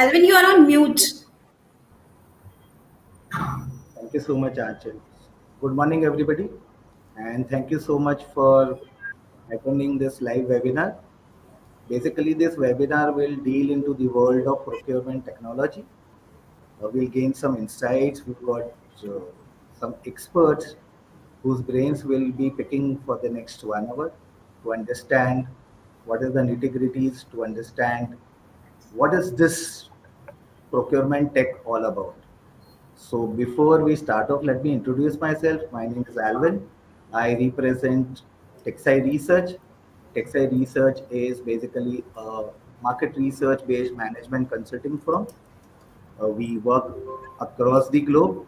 Alvin, you are on mute. Thank you so much, Archel. Good morning, everybody, and thank you so much for attending this live webinar. Basically, this webinar will deal into the world of procurement technology. We'll gain some insights. We've got uh, some experts whose brains will be picking for the next 1 hour to understand what is the nitty-gritties, to understand what is this procurement tech all about. So before we start off, let me introduce myself. My name is Alvin. I represent TechSci Research. TechSci Research is basically a market research based management consulting firm. We work across the globe.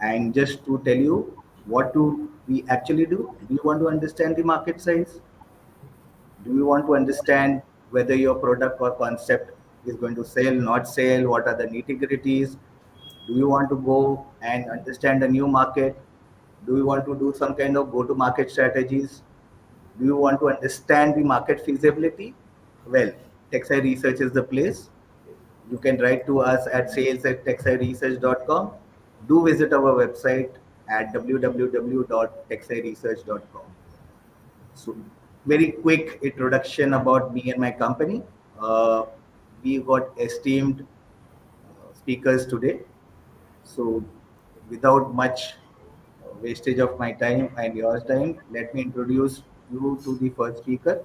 And just to tell you, what do we actually do you want to understand the market size? Do you want to understand whether your product or concept is going to sell, not sell? What are the nitty gritties? Do you want to go and understand a new market? Do you want to do some kind of go to market strategies? Do you want to understand the market feasibility? Well, TechSci Research is the place. You can write to us at sales@techsciresearch.com. Do visit our website at www.techsciresearch.com. So, very quick introduction about me and my company. Uh, we got esteemed speakers today. So, without much wastage of my time and yours time, let me introduce you to the first speaker.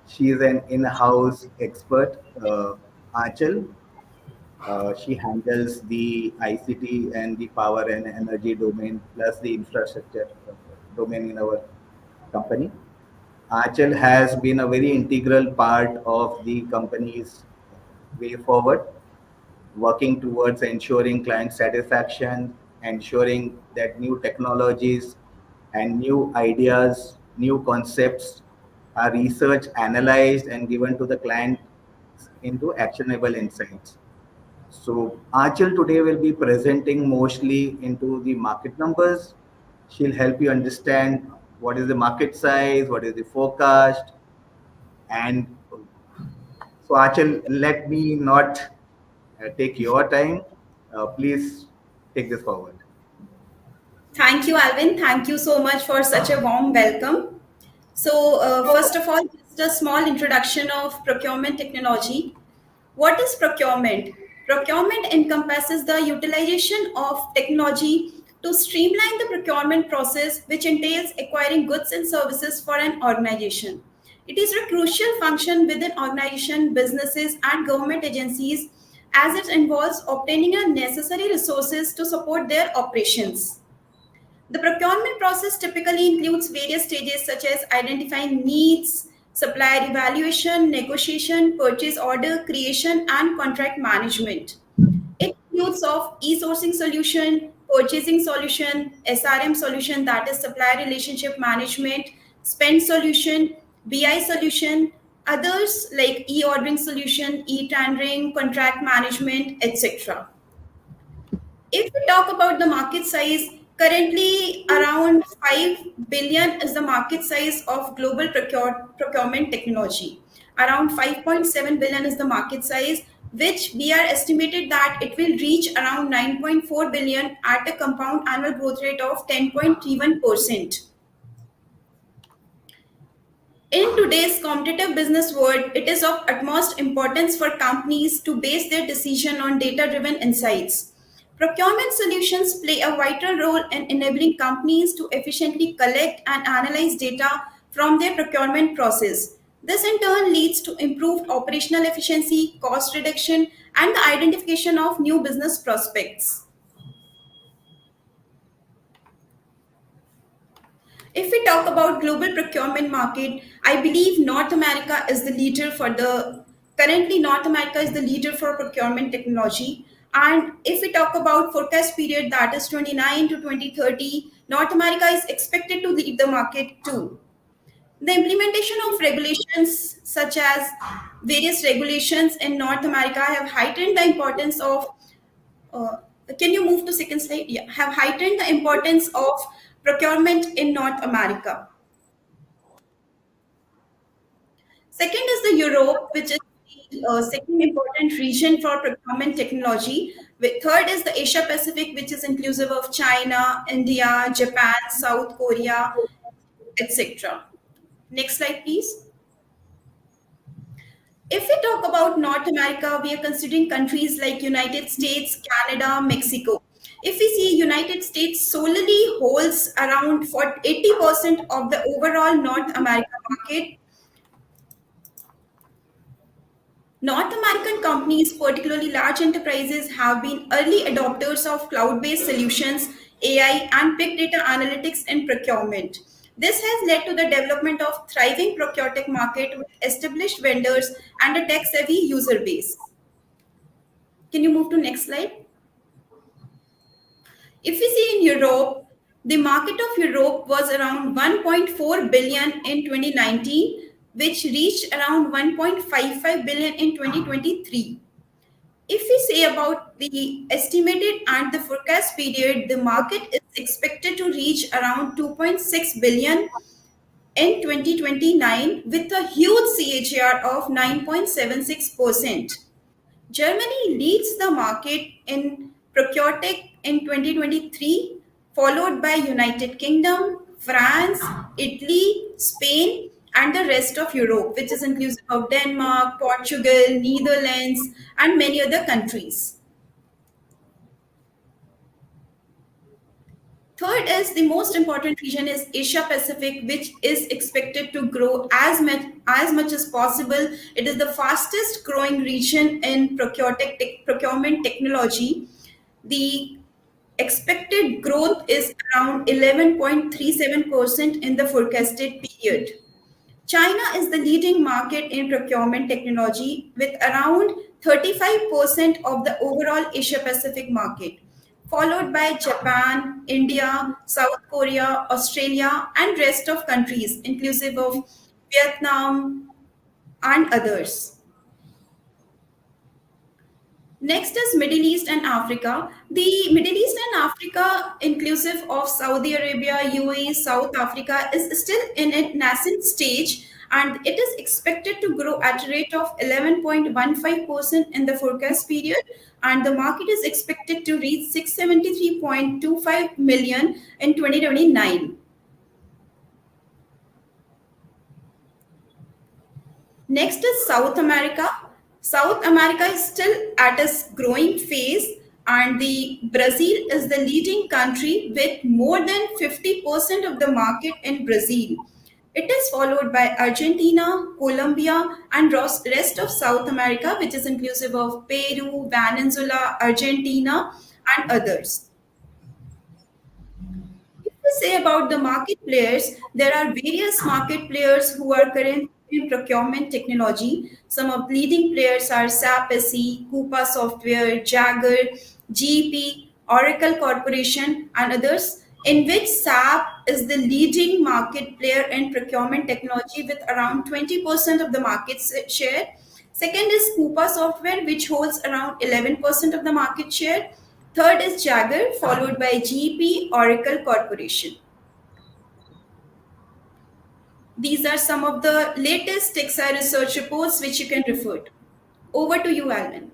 She is an in-house expert, Achal. She handles the ICT and the power and energy domain, plus the infrastructure domain in our company. Achal has been a very integral part of the company's way forward, working towards ensuring client satisfaction, ensuring that new technologies and new ideas, new concepts are researched, analyzed, and given to the client into actionable insights. So Achal today will be presenting mostly into the market numbers. She'll help you understand what is the market size, what is the forecast, and so Achal, let me not take your time. Please take this forward. Thank you, Alvin. Thank you so much for such a warm welcome. First of all, just a small introduction of procurement technology. What is procurement? Procurement encompasses the utilization of technology to streamline the procurement process, which entails acquiring goods and services for an organization. It is a crucial function within organization, businesses, and government agencies as it involves obtaining the necessary resources to support their operations. The procurement process typically includes various stages such as identifying needs, supplier evaluation, negotiation, purchase order creation, and contract management. It includes of e-sourcing solution, purchasing solution, SRM solution, that is supplier relationship management, spend solution, BI solution, others like e-ordering solution, e-tendering, contract management, etc. If we talk about the market size, currently around 5 billion is the market size of global procurement technology. Around 5.7 billion is the market size, which we are estimated that it will reach around 9.4 billion at a compound annual growth rate of 10.31%. In today's competitive business world, it is of utmost importance for companies to base their decision on data driven insights. Procurement solutions play a vital role in enabling companies to efficiently collect and analyze data from their procurement process. This in turn leads to improved operational efficiency, cost reduction, and the identification of new business prospects. If we talk about global procurement market, I believe North America is the leader for the currently North America is the leader for procurement technology. And if we talk about forecast period that is 29 to 2030, North America is expected to lead the market too. The implementation of regulations such as various regulations in North America have heightened the importance of uh, can you move to second slide? Yeah, have heightened the importance of procurement in North America. Second is the Europe, which is the second important region for procurement technology. Third is the Asia Pacific, which is inclusive of China, India, Japan, South Korea, etc. Next slide, please. If we talk about North America, we are considering countries like United States, Canada, Mexico. If we see United States solely holds around 80% of the overall North America market. North American companies, particularly large enterprises, have been early adopters of cloud based solutions, AI, and big data analytics in procurement. This has led to the development of thriving procurement market with established vendors and a tech savvy user base. Can you move to next slide? If we see in Europe, the market of Europe was around 1.4 billion in 2019, which reached around 1.55 billion in 2023. If we say about the estimated and the forecast period, the market is expected to reach around 2.6 billion in 2029 with a huge CAGR of 9.76%. Germany leads the market in Procurtech in 2023, followed by United Kingdom, France, Italy, Spain, and the rest of Europe, which is inclusive of Denmark, Portugal, Netherlands, and many other countries. Third is the most important region is Asia Pacific, which is expected to grow as much as possible. It is the fastest growing region in procurement technology. The expected growth is around 11.37% in the forecasted period. China is the leading market in procurement technology with around 35% of the overall Asia Pacific market, followed by Japan, India, South Korea, Australia, and rest of countries, inclusive of Vietnam and others. Next is Middle East and Africa. The Middle East and Africa, inclusive of Saudi Arabia, UAE, South Africa, is still in a nascent stage and it is expected to grow at a rate of 11.15% in the forecast period and the market is expected to reach 673.25 million in 2029. Next is South America. South America is still at its growing phase, and the Brazil is the leading country with more than 50% of the market in Brazil. It is followed by Argentina, Colombia, and rest of South America, which is inclusive of Peru, Venezuela, Argentina, and others. If we say about the market players, there are various market players who are currently in procurement technology. Some of leading players are SAP SE, Coupa Software, Jagger, GP, Oracle Corporation, and others, in which SAP is the leading market player in procurement technology with around 20% of the market share. Second is Coupa Software, which holds around 11% of the market share. Third is Jagger, followed by GP Oracle Corporation. These are some of the latest TechSci research reports which you can refer to. Over to you, Alvin.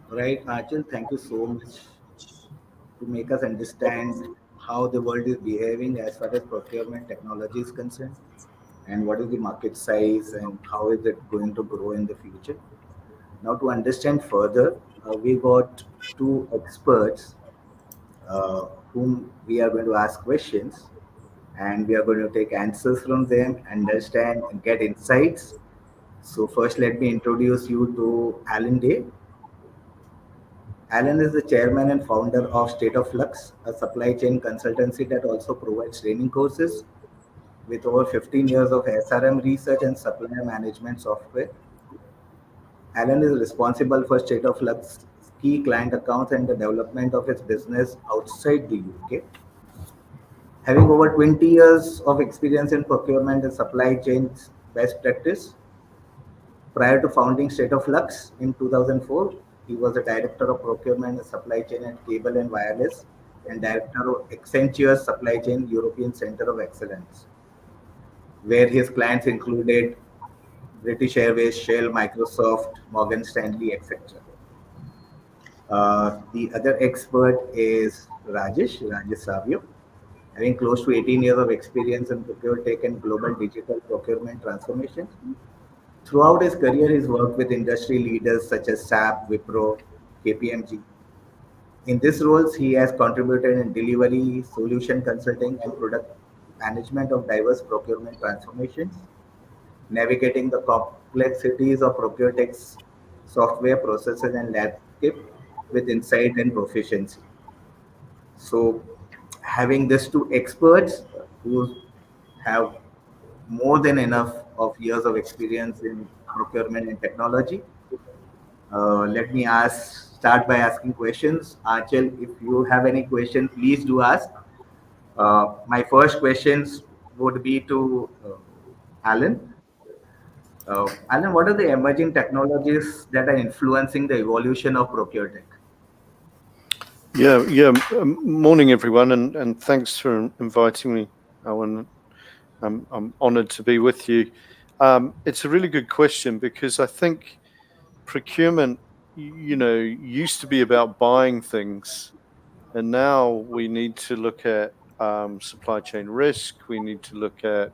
Right, Achal, thank you so much to make us understand how the world is behaving as far as procurement technology is concerned and what is the market size and how is it going to grow in the future. Now, to understand further, we got two experts whom we are going to ask questions and we are going to take answers from them, understand and get insights. So, first, let me introduce you to Alan Day. Alan is the chairman and founder of State of Flux, a supply chain consultancy that also provides training courses with over 15 years of SRM research and supplier management software. Alan is responsible for State of Flux key client accounts and the development of its business outside the UK. Having over 20 years of experience in procurement and supply chains best practice, prior to founding State of Flux in 2004, he was the director of procurement and supply chain at Cable and Wireless and director of Accenture's Supply Chain European Center of Excellence. where his clients included British Airways, Shell, Microsoft, Morgan Stanley, etc. The other expert is Rajesh Savio, having close to 18 years of experience in procure tech and global digital procurement transformation. Throughout his career, he's worked with industry leaders such as SAP, Wipro, KPMG. In these roles, he has contributed in delivery, solution consulting, and product management of diverse procurement transformations, navigating the complexities of ProcureTech's software processes and landscape with insight and proficiency. So, having these two experts who have more than enough of years of experience in procurement and technology, let me start by asking questions. Achal, if you have any question, please do ask. My first questions would be to Alan. Alan, what are the emerging technologies that are influencing the evolution of ProcureTech? Yeah. Morning, everyone, and thanks for inviting me, Owen. I'm honoured to be with you. It's a really good question because I think procurement, used to be about buying things, and now we need to look at supply chain risk. We need to look at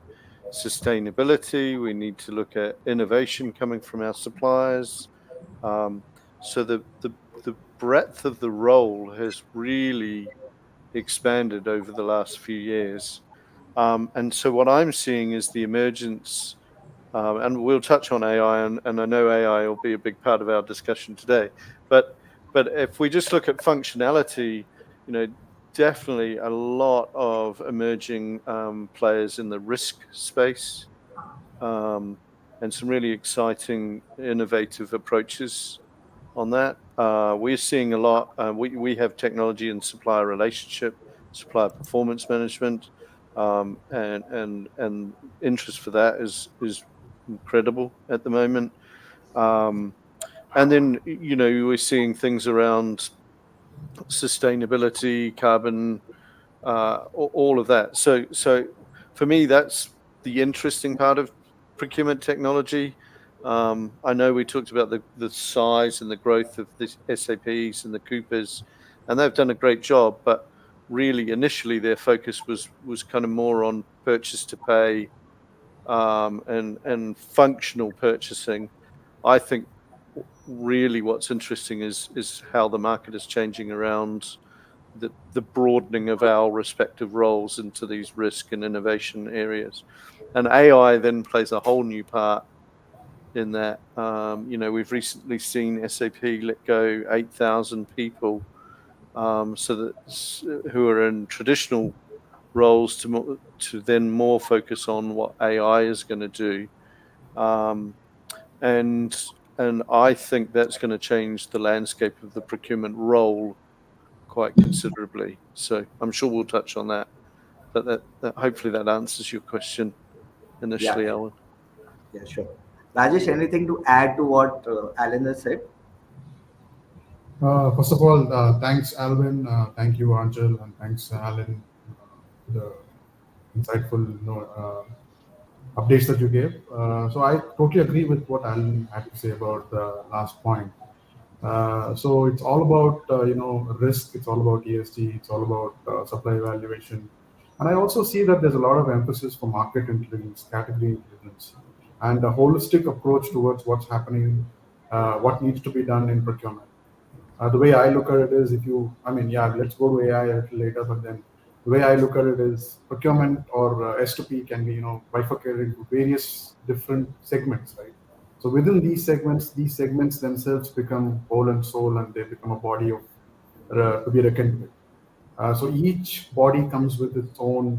sustainability. We need to look at innovation coming from our suppliers. So the breadth of the role has really expanded over the last few years. And so what I'm seeing is the emergence, and we'll touch on AI, and I know AI will be a big part of our discussion today. But if we just look at functionality, definitely a lot of emerging players in the risk space, and some really exciting, innovative approaches on that. We're seeing a lot. We have technology and supplier relationship, supplier performance management, and interest for that is incredible at the moment. And then we're seeing things around sustainability, carbon, all of that. So for me, that's the interesting part of procurement technology. I know we talked about the size and the growth of the SAPs and the Coopers, and they've done a great job. But really, initially, their focus was kind of more on purchase to pay, and functional purchasing. I think really what's interesting is how the market is changing around the broadening of our respective roles into these risk and innovation areas. And AI then plays a whole new part in that. We've recently seen SAP let go 8,000 people, who are in traditional roles to then more focus on what AI is going to do. And I think that's going to change the landscape of the procurement role quite considerably. So I'm sure we'll touch on that. But that hopefully that answers your question Yeah, initially, Alan. yeah, sure. Rajesh, anything to add to what Alan has said? First of all, thanks, Alvin. Thank you, Angel, and thanks, Alan, for the insightful updates that you gave. So I totally agree with what Alan had to say about the last point. So it's all about risk. It's all about ESG. It's all about supply evaluation. And I also see that there's a lot of emphasis for market intelligence, category intelligence, and a holistic approach towards what's happening, what needs to be done in procurement. The way I look at it is, let's go to AI a little later, but then the way I look at it is procurement or S2P can be, bifurcated into various different segments, right? So within these segments themselves become whole and soul, and they become a body of to be reckoned with. So each body comes with its own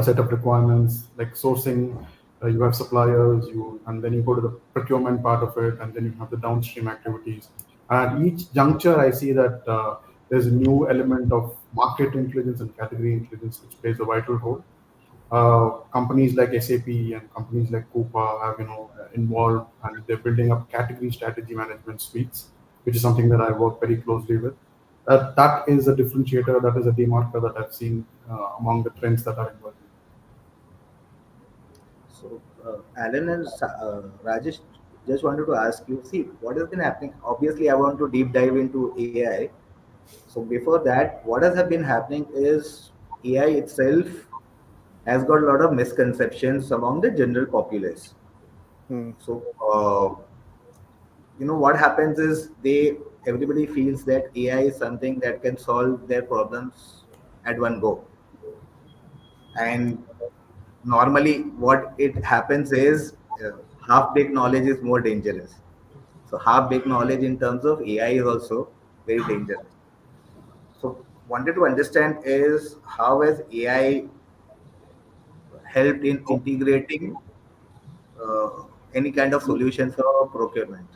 set of requirements, like sourcing. You have suppliers, and then you go to the procurement part of it, and then you have the downstream activities. At each juncture, I see that there's a new element of market intelligence and category intelligence, which plays a vital role. Companies like SAP and companies like Coupa have involved, and they're building up category strategy management suites, which is something that I work very closely with. That is a differentiator, that is a demarker that I've seen among the trends that are emerging. So, Alan and Rajesh, just wanted to ask you, see, what has been happening? Obviously, I want to deep dive into AI. So, before that, what has been happening is AI itself has got a lot of misconceptions among the general populace. Mm. So, what happens is everybody feels that AI is something that can solve their problems at one go. And normally, what it happens is half baked knowledge is more dangerous. So, half baked knowledge in terms of AI is also very dangerous. So, wanted to understand is how has AI helped in integrating any kind of solution for procurement?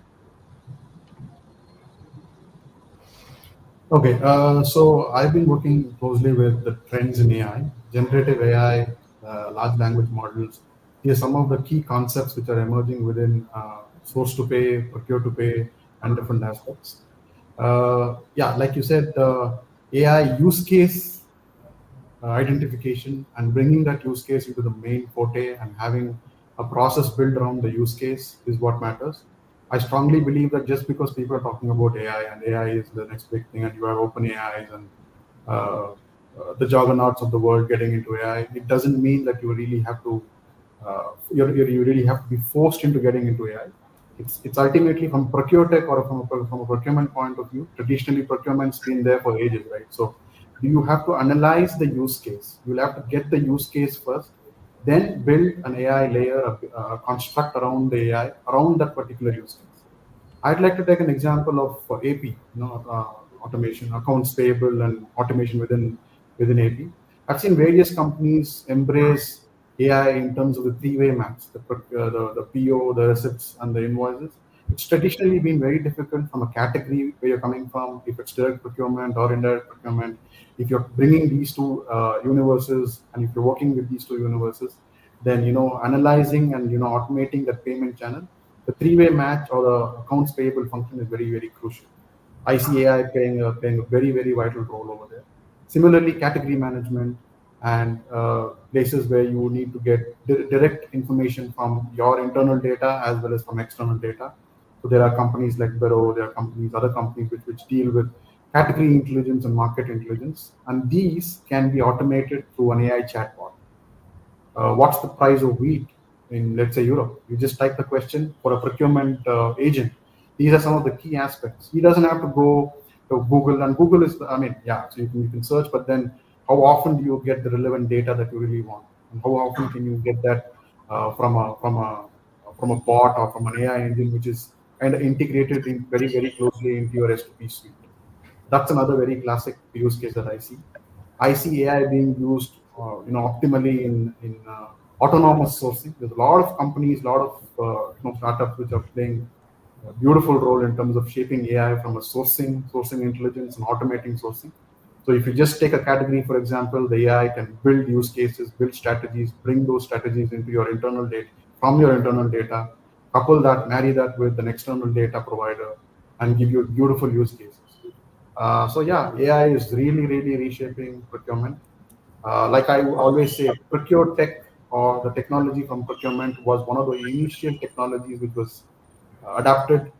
Okay, so I've been working closely with the trends in AI, generative AI, large language models. These are some of the key concepts which are emerging within source to pay, procure to pay, and different aspects. Yeah, like you said, AI use case identification and bringing that use case into the main forte and having a process built around the use case is what matters. I strongly believe that just because people are talking about AI and AI is the next big thing, and you have open AIs and the juggernauts of the world getting into AI, it doesn't mean that you really have to you really have to be forced into getting into AI. It's ultimately from procure tech or from a procurement point of view. Traditionally, procurement's been there for ages, right? So you have to analyze the use case. You'll have to get the use case first, then build an AI layer, a construct around the AI, around that particular use case. I'd like to take an example of AP, automation, accounts payable, and automation within AP. I've seen various companies embrace AI in terms of the three-way match, the PO, the receipts, and the invoices. It's traditionally been very difficult from a category where you're coming from, if it's direct procurement or indirect procurement. If you're bringing these two universes, and if you're working with these two universes, then analyzing and automating that payment channel, the three-way match or the accounts payable function is very, very crucial. I see AI playing a very, very vital role over there. Similarly, category management and places where you need to get direct information from your internal data as well as from external data. So there are companies like Bureau, there are other companies which deal with category intelligence and market intelligence, and these can be automated through an AI chatbot. What's the price of wheat in, let's say, Europe? You just type the question for a procurement agent. These are some of the key aspects. He doesn't have to go to Google, and Google is, I mean, yeah, so you can search, but then how often do you get the relevant data that you really want? And how often can you get that from a bot or from an AI engine, which is kind of integrated in very, very closely into your S2P suite? That's another very classic use case that I see. I see AI being used, optimally in autonomous sourcing. There's a lot of companies, a lot of startups which are playing a beautiful role in terms of shaping AI from a sourcing intelligence and automating sourcing. So if you just take a category, for example, the AI can build use cases, build strategies, bring those strategies into your internal data, from your internal data, couple that, marry that with an external data provider, and give you beautiful use cases. So yeah, AI is really, really reshaping procurement. Like I always say, procure tech or the technology from procurement was one of the initial technologies which was adapted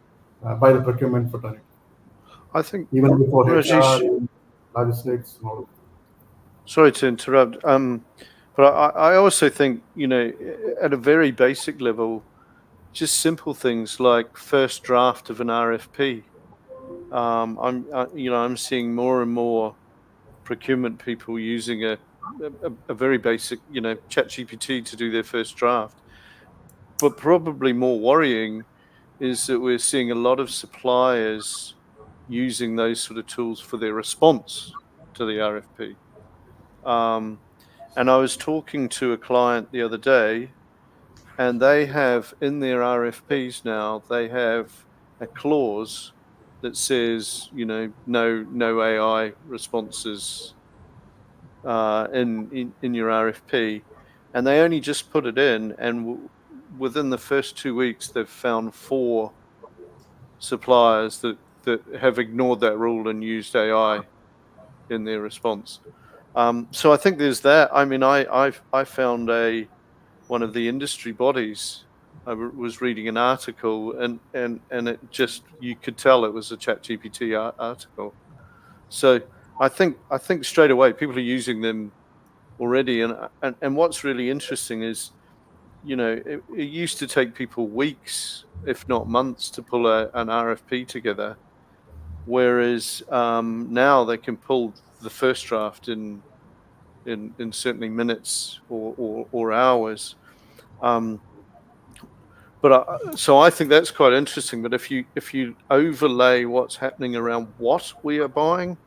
by the procurement fraternity, I think, even before HR, Rajesh, even logistics, and all of sorry to interrupt, but I also think, at a very basic level, just simple things like first draft of an RFP. I'm seeing more and more procurement people using a very basic, ChatGPT to do their first draft. But probably more worrying is that we're seeing a lot of suppliers using those sort of tools for their response to the RFP. Um, and I was talking to a client the other day, and they have in their RFPs now, they have a clause that says, no AI responses in your RFP, and they only just put it in, and within the first 2 weeks, they've found 4 suppliers that have ignored that rule and used AI in their response. So I think there's that. I mean, I found one of the industry bodies. Was reading an article, and it just, you could tell it was a ChatGPT article. So I think straight away people are using them already, and what's really interesting is, it used to take people weeks, if not months, to pull an RFP together, whereas now they can pull the first draft in certainly minutes or hours. Um, so I think that's quite interesting. But if you overlay what's happening around what we are buying,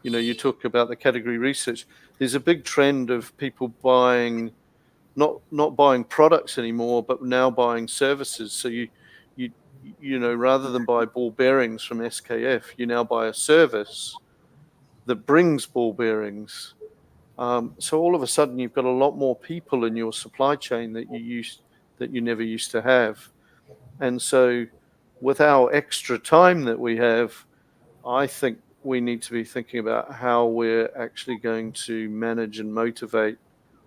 you talk about the category research. There's a big trend of people buying, not buying products anymore, but now buying services. So you rather than buy ball bearings from SKF, you now buy a service that brings ball bearings. So all of a sudden, you've got a lot more people in your supply chain that you never used to have. And so, with our extra time that we have, I think we need to be thinking about how we're actually going to manage and motivate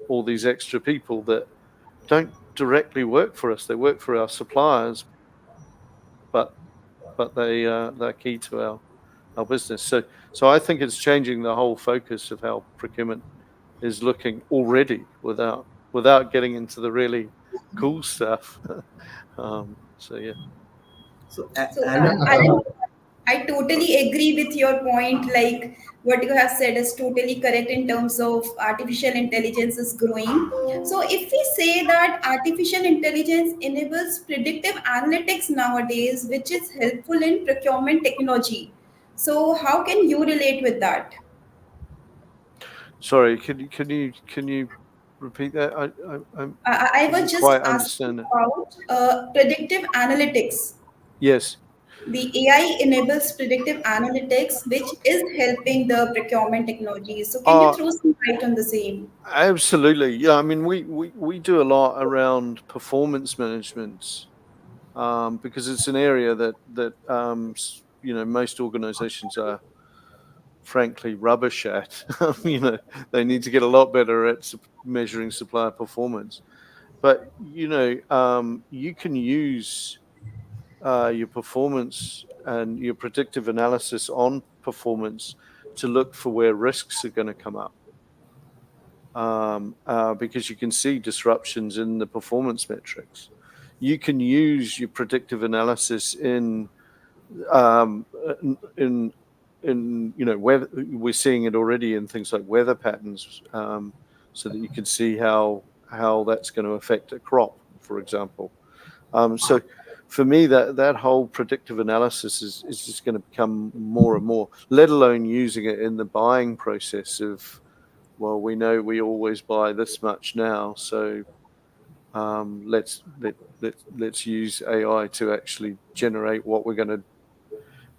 all these extra people that don't directly work for us. They work for our suppliers, but they're key to our business. So I think it's changing the whole focus of how procurement is looking already, without getting into the really cool stuff. So yeah. So, So, Yeah, Alan, Alan, I totally agree with your point. Like what you have said is totally correct in terms of artificial intelligence is growing. So, if we say that artificial intelligence enables predictive analytics nowadays, which is helpful in procurement technology, so how can you relate with that? Sorry, can you repeat that? I I didn't was just quite asking understand it. about predictive analytics. Yes. The AI enables predictive analytics, which is helping the procurement technology. So, can you Uh, throw some light on the same? Absolutely. Yeah. I mean, we do a lot around performance management, because it's an area that most organizations are frankly rubbish at. They need to get a lot better at measuring supplier performance. But you can use your performance and your predictive analysis on performance to look for where risks are going to come up, because you can see disruptions in the performance metrics. You can use your predictive analysis um, in weather. We're seeing it already in things like weather patterns, so that you can see how that's going to affect a crop, for example. So for me, that whole predictive analysis is just going to become more and more, let alone using it in the buying process of, well, we know we always buy this much now, so let's use AI to actually generate what we're going to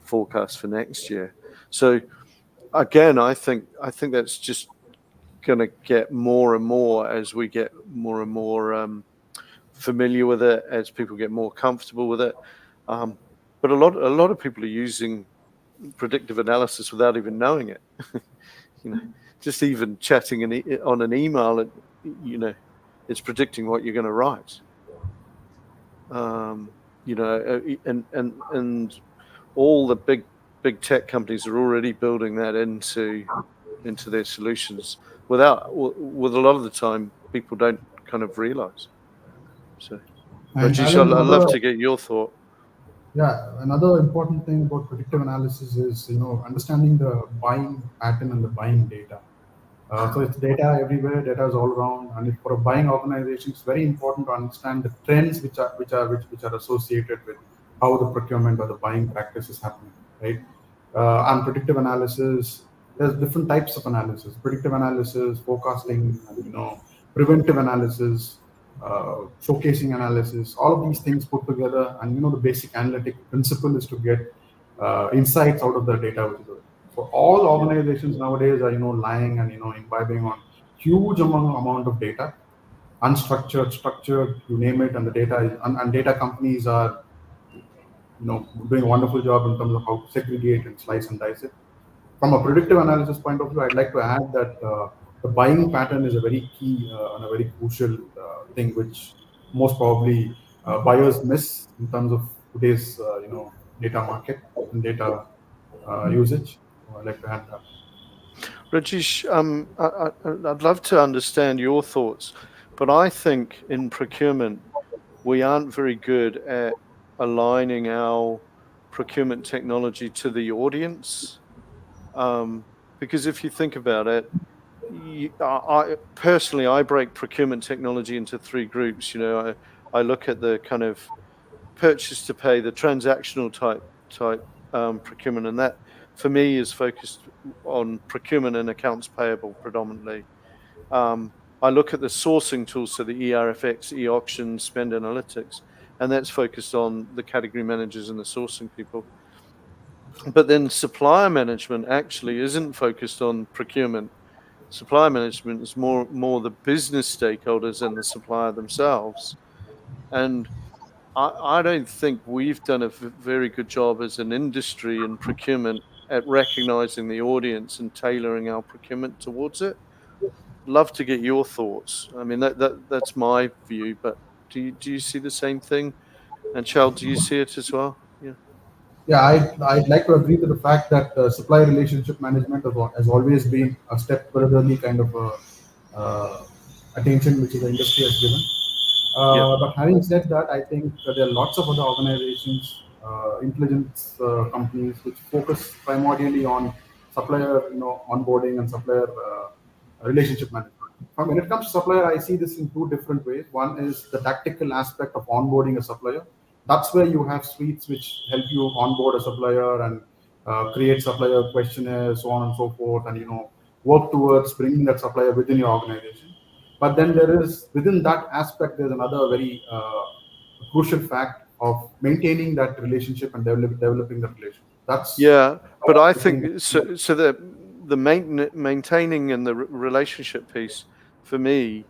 forecast for next year. So again, I think that's just going to get more and more as we get more and more familiar with it, as people get more comfortable with it. Um, but a lot of people are using predictive analysis without even knowing it. you know, just even chatting on an email, it's predicting what you're going to write. And all the big tech companies are already building that into their solutions with a lot of the time people don't kind of realize. So, and Rajesh, Alan, I'd love to get your thought. yeah, another important thing about predictive analysis is understanding the buying pattern and the buying data. So it's data everywhere, data is all around, and for a buying organization, it's very important to understand the trends which are associated with how the procurement or the buying practice is happening, right? And predictive analysis, there's different types of analysis: predictive analysis, forecasting, and preventive analysis, showcasing analysis. All of these things put together, and the basic analytic principle is to get insights out of the data which is available. So all organizations nowadays are lying and imbibing on huge amount of data, unstructured, structured, you name it, and the data is, and data companies are doing a wonderful job in terms of how to segregate and slice and dice it. From a predictive analysis point of view, I'd like to add that the buying pattern is a very key and a very crucial thing which most probably buyers miss in terms of today's data market and data usage. I'd like to add that. Rajesh, I'd love to understand your thoughts, but I think in procurement, we aren't very good at aligning our procurement technology to the audience. Because if you think about it, I personally, I break procurement technology into three groups. I look at the kind of purchase to pay, the transactional type procurement, and that for me is focused on procurement and accounts payable predominantly. Um, I look at the sourcing tools, so the ERFX, e-auctions, spend analytics, and that's focused on the category managers and the sourcing people. But then supplier management actually isn't focused on procurement. Supplier management is more the business stakeholders and the supplier themselves. And I don't think we've done a very good job as an industry in procurement at recognizing the audience and tailoring our procurement towards it. Love to get your thoughts. I mean, that's my view, but do you see the same thing? And Charles, do you see it as well? Yeah. Yeah, I'd like to agree with the fact that supply relationship management has always been a step furtherly kind of attention which the industry has given. Yeah. But having said that, I think there are lots of other organizations, intelligence companies, which focus primarily on supplier, onboarding and supplier relationship management. When it comes to supplier, I see this in two different ways. One is the tactical aspect of onboarding a supplier. That's where you have suites which help you onboard a supplier and create supplier questionnaires, so on and so forth, and work towards bringing that supplier within your organization. But then there is within that aspect, there's another very crucial fact of maintaining that relationship and developing that relationship. That's Yeah, but I between think so. So the maintaining and the relationship piece for me,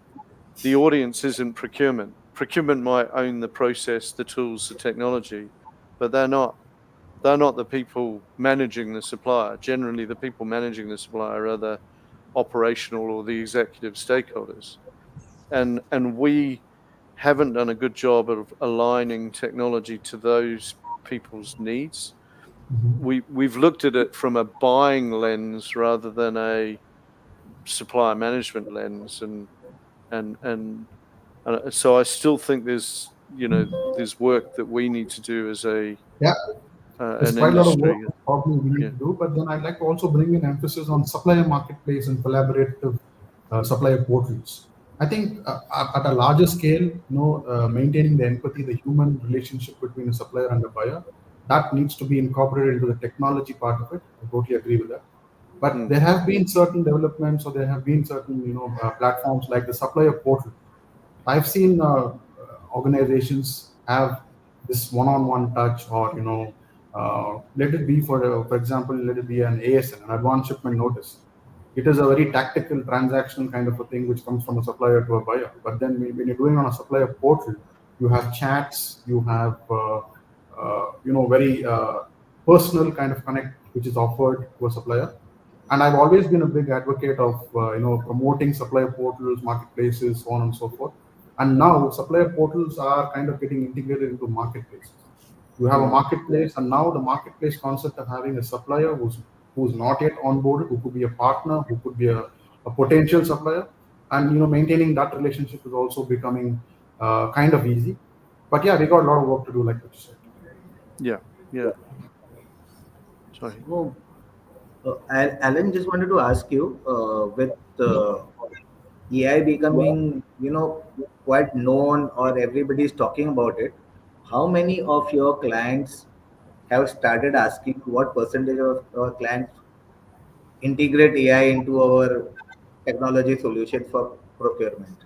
the audience isn't procurement. Procurement might own the process, the tools, the technology, but they're not the people managing the supplier. Generally, the people managing the supplier are the operational or the executive stakeholders, and we haven't done a good job of aligning technology to those people's needs. We've looked at it from a buying lens rather than a supplier management lens, and so I still think there's work that we need to do as yeah. There's an quite a lot of work industry. probably we need Yeah. to do, but then I'd like to also bring in emphasis on supplier marketplace and collaborative supplier portals. I think at a larger scale, maintaining the empathy, the human relationship between a supplier and a buyer, that needs to be incorporated into the technology part of it. I totally agree with that. But Mm. there have been certain developments, or there have been certain platforms like the supplier portal. I've seen organizations have this one-on-one touch, or let it be for example, let it be an ASN, an advanced shipment notice. It is a very tactical transactional kind of a thing which comes from a supplier to a buyer. But then when you're doing on a supplier portal, you have chats, you have very personal kind of connect which is offered to a supplier. And I've always been a big advocate of promoting supplier portals, marketplaces, so on and so forth. And now supplier portals are kind of getting integrated into marketplaces. You have a marketplace, and now the marketplace concept of having a supplier who's not yet onboarded, who could be a partner, who could be a potential supplier, and maintaining that relationship is also becoming kind of easy. But yeah, we got a lot of work to do, like what you said. Yeah. Yeah. Sorry. So, Alan, just wanted to ask you, with AI becoming, quite known, or everybody is talking about it, how many of your clients have started asking what percentage of our clients integrate AI into our technology solution for procurement?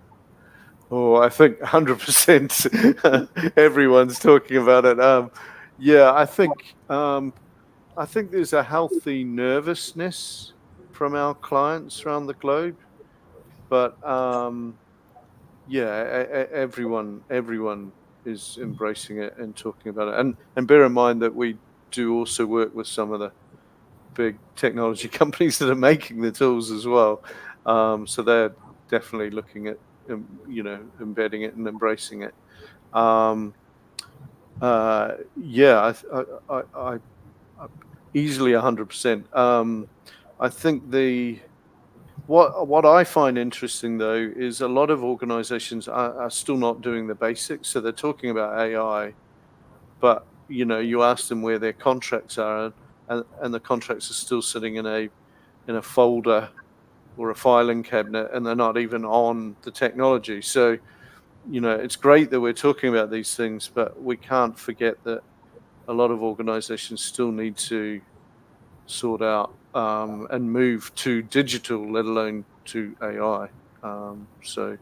Oh, I think 100% everyone's talking about it. Yeah, I think there's a healthy nervousness from our clients around the globe, but yeah, everyone is embracing it and talking about it. And bear in mind that we do also work with some of the big technology companies that are making the tools as well. So they're definitely looking at embedding it and embracing it. Yeah, I easily 100%. I think what I find interesting though is a lot of organizations are still not doing the basics. So they're talking about AI, but you ask them where their contracts are, and the contracts are still sitting in a folder or a filing cabinet, and they're not even on the technology. So it's great that we're talking about these things, but we can't forget that a lot of organizations still need to sort out and move to digital, let alone to AI. So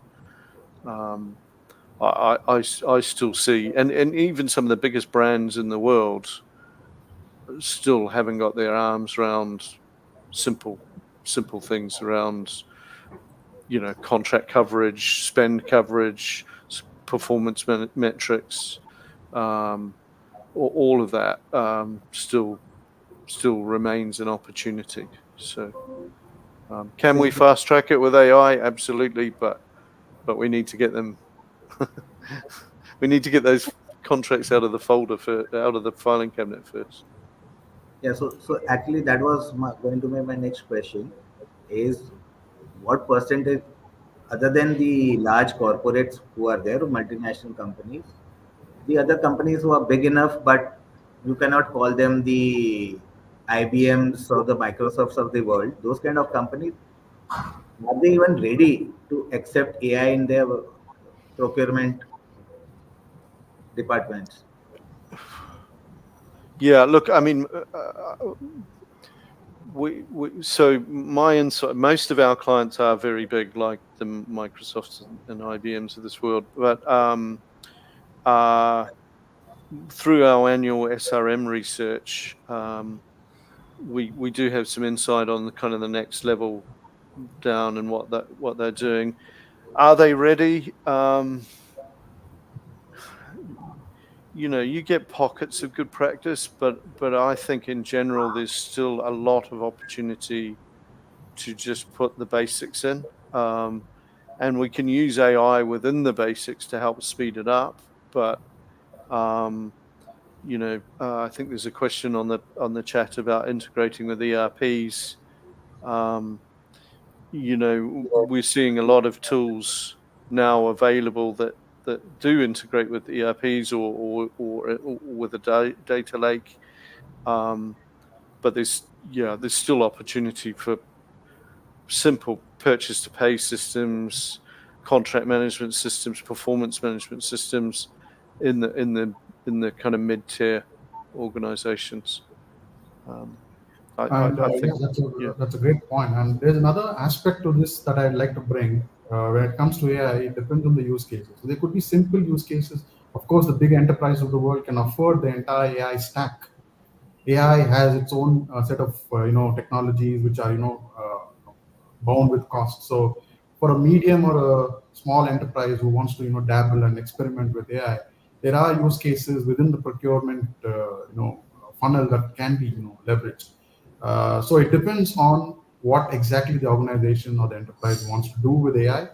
I still see, and even some of the biggest brands in the world still haven't got their arms around simple things around contract coverage, spend coverage, performance metrics, all of that still remains an opportunity. So can we fast track it with AI? Absolutely, but we need to get them. We need to get those contracts out of the folder out of the filing cabinet first. Yeah, so actually that was going to be my next question is what percentage, other than the large corporates who are there, or multinational companies, the other companies who are big enough, but you cannot call them the IBMs or the Microsofts of the world, those kind of companies, are they even ready to accept AI in their procurement departments? Yeah, look, I mean, so my insight, most of our clients are very big, like the Microsofts and IBMs of this world, but through our annual SRM research, we do have some insight on the kind of the next level down and what they're doing. Are they ready? You get pockets of good practice, but I think in general there's still a lot of opportunity to just put the basics in, and we can use AI within the basics to help speed it up. But I think there's a question on the chat about integrating with ERPs. We're seeing a lot of tools now available that do integrate with ERPs or with a data lake. But there's still opportunity for simple purchase to pay systems, contract management systems, performance management systems in the kind of mid-tier organizations. And I yeah, think, yeah. that's a great point. And there's another aspect to this that I'd like to bring. When it comes to AI, it depends on the use cases. So there could be simple use cases. Of course, the big enterprise of the world can afford the entire AI stack. AI has its own set of technologies which are bound with cost. So for a medium or a small enterprise who wants to dabble and experiment with AI, there are use cases within the procurement funnel that can be leveraged. So it depends on what exactly the organization or the enterprise wants to do with AI.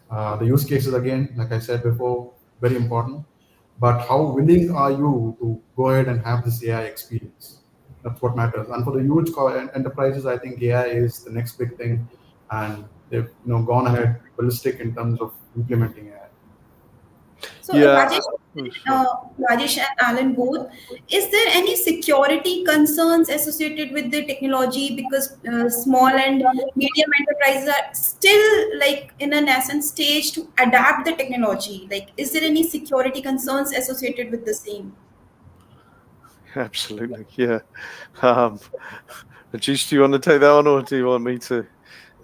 The use cases, again, like I said before, very important. But how willing are you to go ahead and have this AI experience? That's what matters. And for the huge enterprises, I think AI is the next big thing, and they've gone ahead ballistic in terms of implementing AI. So, Yeah. Rajesh and Alan both, is there any security concerns associated with the technology because small and medium enterprises are still like in a nascent stage to adapt the technology? Like, is there any security concerns associated with the same? Absolutely, yeah. Rajesh, do you want to take that on, or do you want me to?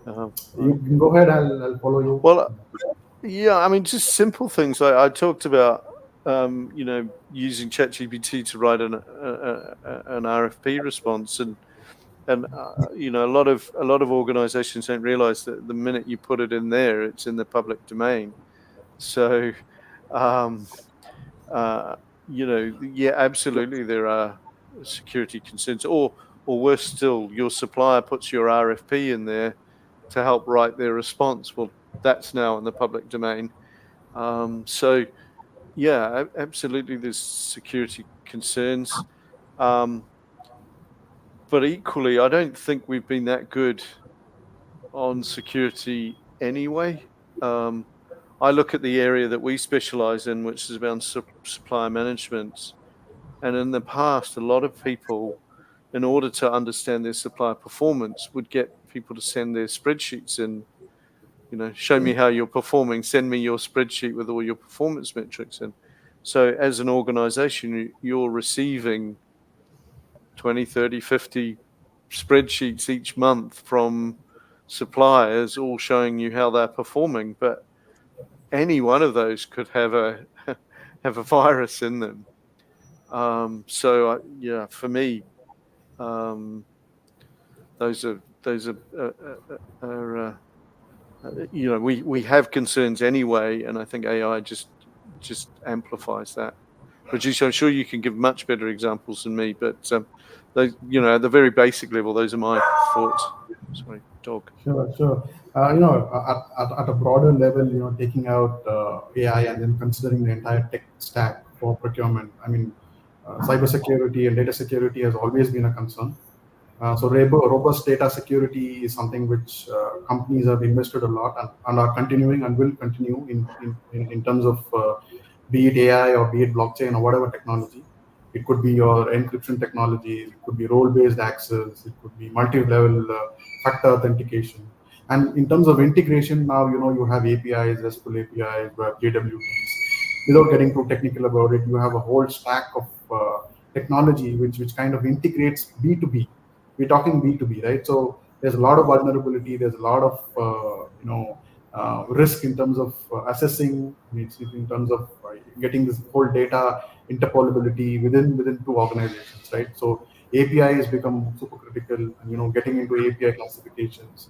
You can go ahead. I'll follow you. Well, yeah. I mean, just simple things. I talked about, using ChatGPT to write an RFP response, and a lot of organisations don't realise that the minute you put it in there, it's in the public domain. So, um, yeah, absolutely, there are security concerns, or worse still, your supplier puts your RFP in there to help write their response. Well, that's now in the public domain. So yeah, absolutely, there's security concerns, but equally, I don't think we've been that good on security anyway. I look at the area that we specialize in, which is around supplier management. And in the past, a lot of people, in order to understand their supplier performance, would get people to send their spreadsheets in. Show me how you're performing, send me your spreadsheet with all your performance metrics in. So as an organization, you're receiving 20, 30, 50 spreadsheets each month from suppliers, all showing you how they're performing. But any one of those could have a have a virus in them. So yeah, for me, those are we have concerns anyway, and I think AI just amplifies that. Rajesh, I'm sure you can give much better examples than me, but those, at the very basic level, those are my thoughts. Sorry, dog. Sure. At a broader level, taking out AI and then considering the entire tech stack for procurement. I mean, cybersecurity and data security has always been a concern. So robust data security is something which companies have invested a lot and are continuing and will continue in terms of be it AI or be it blockchain or whatever technology. It could be your encryption technologies, it could be role-based access, it could be multi-level factor authentication. And in terms of integration, now you have APIs, RESTful APIs, you have JWTs. Without getting too technical about it, you have a whole stack of technology which kind of integrates B2B. We're talking B2B, right? So there's a lot of vulnerability. There's a lot of risk in terms of assessing, in terms of getting this whole data interpolability within two organizations, right? So API has become super critical, and getting into API classifications,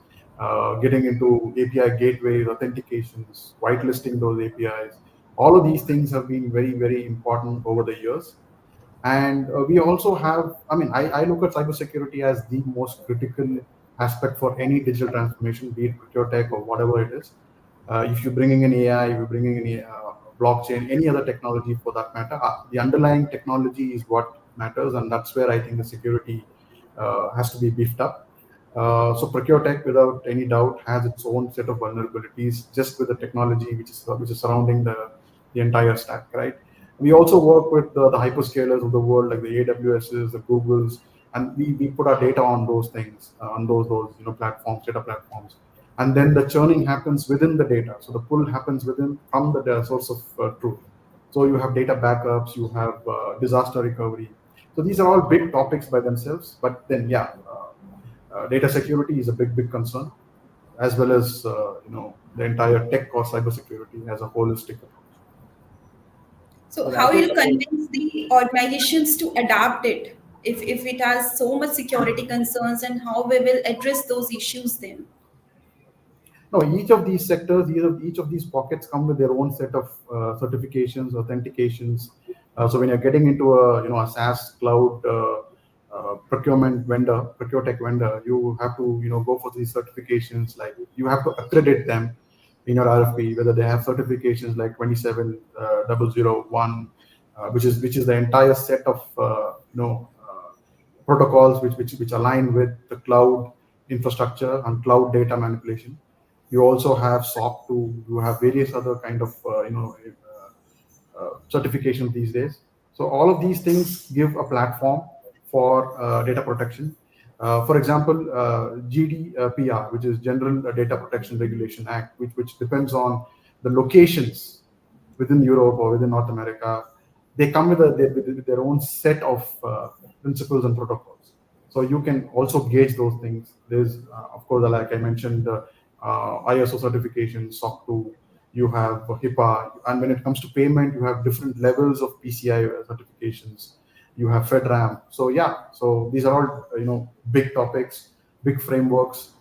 getting into API gateways, authentications, whitelisting those APIs. All of these things have been very, very important over the years. And we also have, I look at cybersecurity as the most critical aspect for any digital transformation, be it procure tech or whatever it is. If you're bringing in AI, if you're bringing in blockchain, any other technology for that matter, the underlying technology is what matters, and that's where I think the security has to be beefed up. So procure tech, without any doubt, has its own set of vulnerabilities just with the technology which is surrounding the entire stack, right? We also work with the hyperscalers of the world, like the AWSs, the Googles, and we put our data on those things, on those platforms, data platforms, and then the churning happens within the data. So the pull happens from the source of truth. So you have data backups, you have disaster recovery. So these are all big topics by themselves. But then, data security is a big concern, as well as the entire tech or cybersecurity as a holistic approach. So So I how think you'll convince the organizations to adapt it if it has so much security concerns, and how we will address those issues then? No, each of these sectors, each of these pockets come with their own set of certifications, authentications. So when you're getting into a SaaS cloud procurement vendor, procure tech vendor, you have to go for these certifications. Like you have to accredit them in your RFP, whether they have certifications like 27001, which is the entire set of protocols which align with the cloud infrastructure and cloud data manipulation. You also have SOC 2. You have various other kind of certifications these days. So all of these things give a platform for data protection. For example, GDPR, which is General Data Protection Regulation Act, which depends on the locations within Europe or within North America. They come with their own set of principles and protocols. So you can also gauge those things. There's, of course, like I mentioned, ISO certification, SOC 2, you have HIPAA, and when it comes to payment, you have different levels of PCI certifications. You have FedRAMP. So so these are all big topics, big frameworks.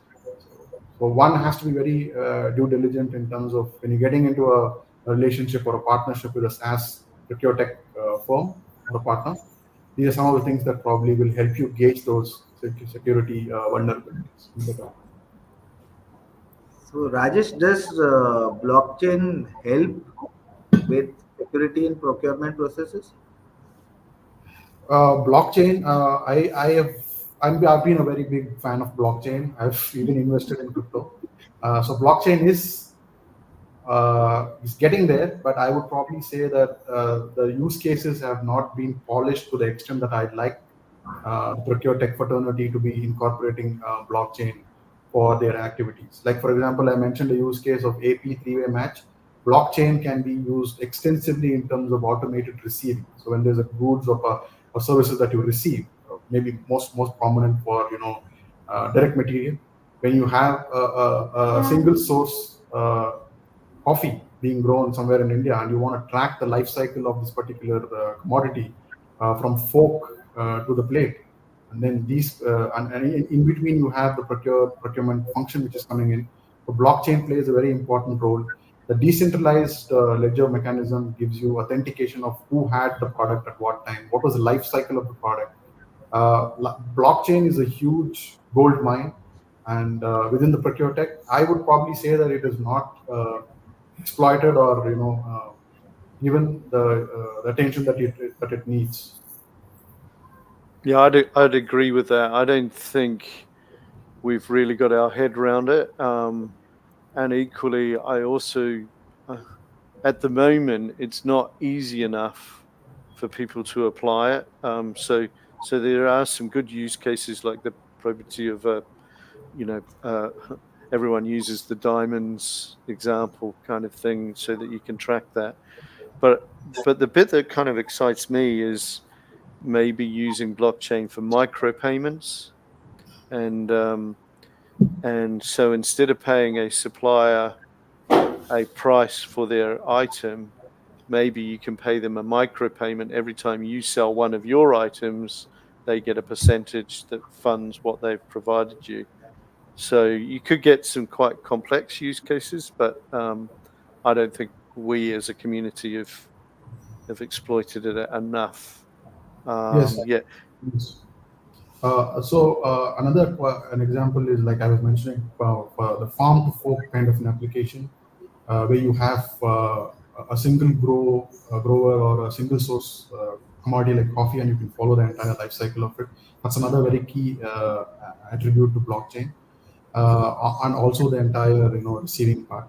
So one has to be very due diligent in terms of when you're getting into a relationship or a partnership with a SaaS procure tech firm or a partner. These are some of the things that probably will help you gauge those security vulnerabilities. So, Rajesh, does blockchain help with security in procurement processes? Blockchain, I've been a very big fan of blockchain. I've even invested in crypto. So blockchain is getting there, but I would probably say that the use cases have not been polished to the extent that I'd like the Procure Tech fraternity to be incorporating blockchain for their activities. Like, for example, I mentioned the use case of AP three-way match. Blockchain can be used extensively in terms of automated receiving. So when there's a goods or services that you receive, maybe most prominent for direct material, when you have a single source coffee being grown somewhere in India, and you want to track the life cycle of this particular commodity from fork to the plate, and then these and in between you have the procurement function which is coming in. So blockchain plays a very important role. The decentralized ledger mechanism gives you authentication of who had the product at what time, what was the life cycle of the product. Blockchain is a huge gold mine, and within the procure tech, I would probably say that it is not exploited or given the attention that it needs. Yeah, I'd agree with that. I don't think we've really got our head around it. And equally, I also, uh, at the moment, it's not easy enough for people to apply it. So there are some good use cases like the probability of, you know, uh, everyone uses the diamonds example kind of thing so that you can track that. But but the bit that kind of excites me is maybe using blockchain for micropayments and so instead of paying a supplier a price for their item, maybe you can pay them a micropayment every time you sell one of your items. They get a percentage that funds what they've provided you. So you could get some quite complex use cases, but I don't think we as a community have exploited it enough. Yes. Yeah, Yes. Another an example is like I was mentioning the farm to fork kind of an application where you have a single grower or a single source commodity like coffee, and you can follow the entire life cycle of it. That's another very key attribute to blockchain, and also the entire receiving part.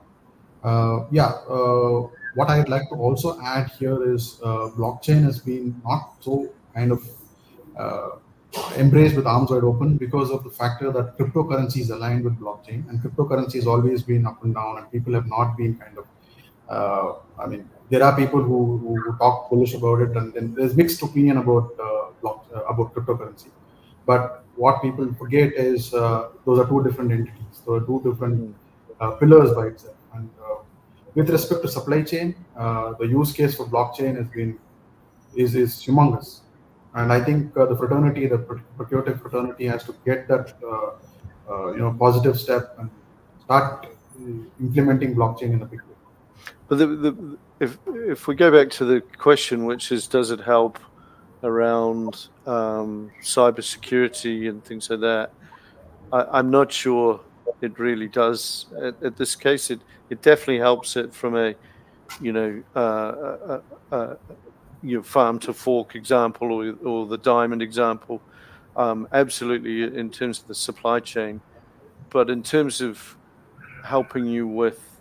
What I'd like to also add here is blockchain has been not so kind of uh, embraced with arms wide open because of the factor that cryptocurrency is aligned with blockchain, and cryptocurrency has always been up and down, and people have not been kind of. I mean, there are people who talk bullish about it, and then there's mixed opinion about about cryptocurrency. But what people forget is those are two different entities. Those are two different mm, pillars by itself. And with respect to supply chain, the use case for blockchain has been is humongous. And I think the fraternity, the Procurement fraternity, has to get that positive step and start implementing blockchain in a big way. but if we go back to the question, which is, does it help around cybersecurity and things like that? I'm not sure it really does at this case. It definitely helps it from a you know farm to fork example or the diamond example. Absolutely, in terms of the supply chain, but in terms of helping you with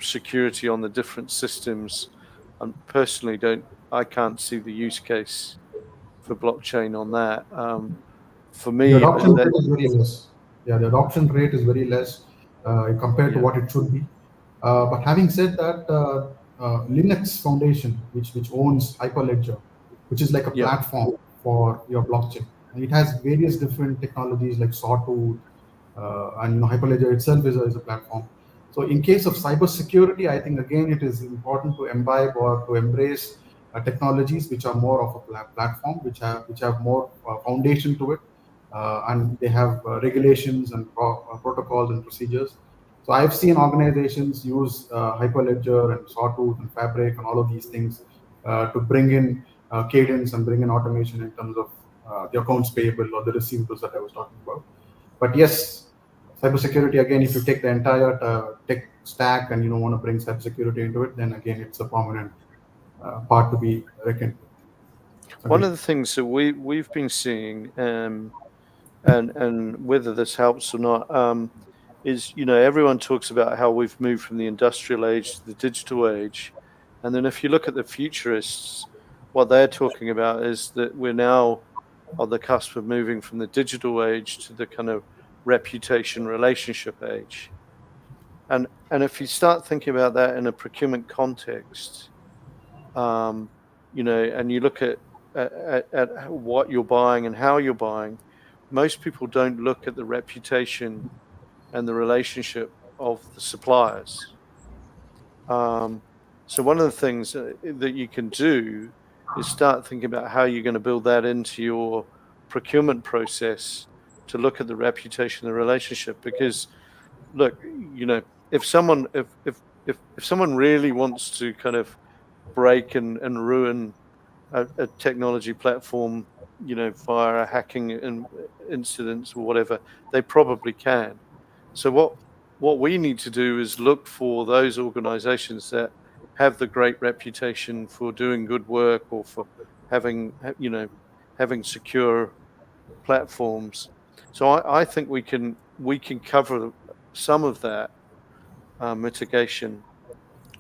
security on the different systems, personally don't. I can't see the use case for blockchain on that. For The me, adoption that rate is very less. Yeah, the adoption rate is very less compared to yeah, what it should be. But having said that, Linux Foundation, which owns Hyperledger, which is like a yeah. platform for your blockchain, and it has various different technologies like Sawtooth, and Hyperledger itself is a platform. So in case of cybersecurity, I think again it is important to imbibe or to embrace technologies which are more of a platform, which have more foundation to it, and they have regulations and protocols and procedures. So I've seen organizations use Hyperledger and Sawtooth and Fabric and all of these things to bring in cadence and bring in automation in terms of the accounts payable or the receivables that I was talking about. But yes, Cybersecurity, again, if you take the entire tech stack and want to bring cybersecurity into it, then again it's a prominent part to be reckoned with. One Agree. of the things that we've been seeing, and whether this helps or not, is everyone talks about how we've moved from the industrial age to the digital age, and then if you look at the futurists, what they're talking about is that we're now on the cusp of moving from the digital age to the kind of reputation relationship age. And if you start thinking about that in a procurement context, um, and you look at what you're buying and how you're buying, most people don't look at the reputation and the relationship of the suppliers. Um, so one of the things that you can do is start thinking about how you're going to build that into your procurement process to look at the reputation, the relationship. Because look, if someone if someone really wants to kind of break and ruin a technology platform, via a hacking incidents or whatever, they probably can. So what we need to do is look for those organizations that have the great reputation for doing good work or for having secure platforms. So I think we can cover some of that mitigation.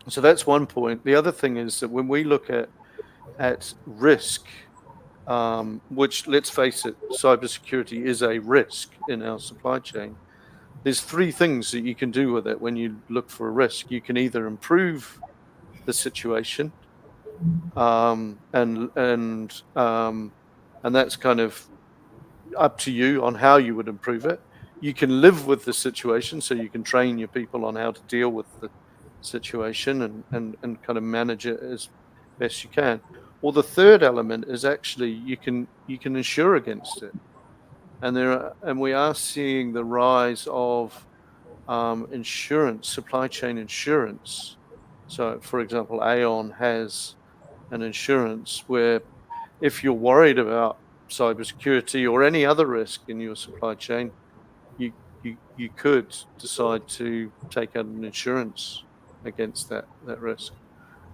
So that's one point. The other thing is that when we look at risk, which, let's face it, cybersecurity is a risk in our supply chain. There's three things that you can do with it when you look for a risk. You can either improve the situation, and that's kind of up to you on how you would improve it. You can live with the situation, so you can train your people on how to deal with the situation and kind of manage it as best you can. Or the third element is actually you can insure against it. And we are seeing the rise of insurance, supply chain insurance. So, for example, Aon has an insurance where if you're worried about cybersecurity or any other risk in your supply chain, you could decide to take out an insurance against that risk.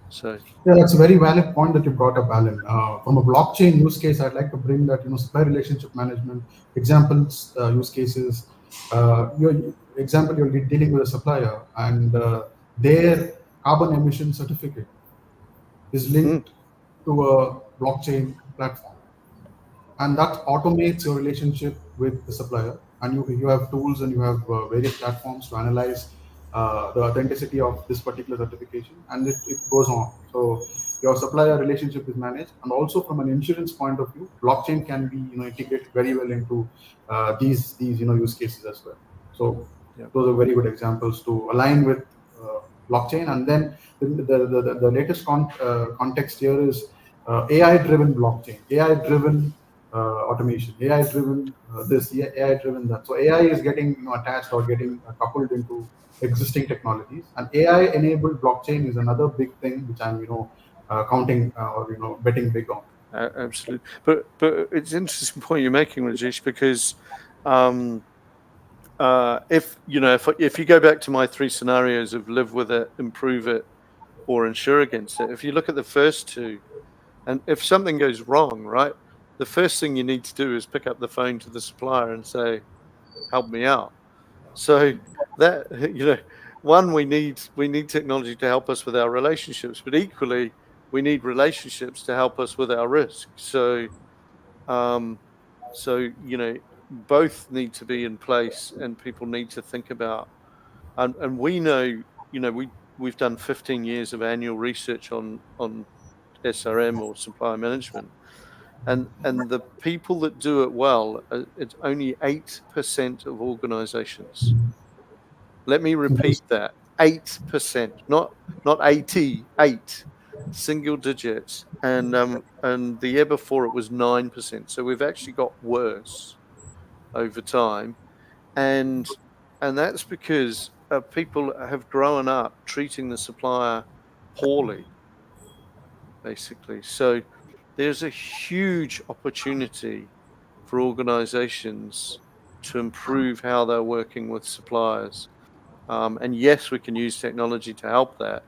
So Yeah, that's a very valid point that you brought up, Alan. From a blockchain use case, I'd like to bring that supply relationship management examples, use cases. Your example, you're dealing with a supplier, and their carbon emission certificate is mm, linked to a blockchain platform, and that automates your relationship with the supplier. And you have tools and you have various platforms to analyze the authenticity of this particular certification, and it goes on. So your supplier relationship is managed, and also from an insurance point of view, blockchain can be integrated very well into these use cases as well. So yeah, those are very good examples to align with blockchain. And then the latest context here is AI-driven blockchain, AI-driven automation, AI-driven this, AI-driven that. So AI is getting attached or getting coupled into existing technologies, and AI-enabled blockchain is another big thing which I'm counting or betting big on. absolutely. But it's an interesting point you're making, Rajesh, because um, if you go back to my three scenarios of live with it, improve it, or insure against it, if you look at the first two, and if something goes wrong, right, the first thing you need to do is pick up the phone to the supplier and say, "Help me out." So that one, we need technology to help us with our relationships, but equally we need relationships to help us with our risk. Um, so both need to be in place, and people need to think about. And we know, we've done 15 years of annual research on SRM or supplier management, and the people that do it well, it's only 8% of organizations. Let me repeat that. 8%, not 88, single digits. And the year before it was 9%. So we've actually got worse over time. And and that's because people have grown up treating the supplier poorly, basically. So there's a huge opportunity for organizations to improve how they're working with suppliers. And yes, we can use technology to help that,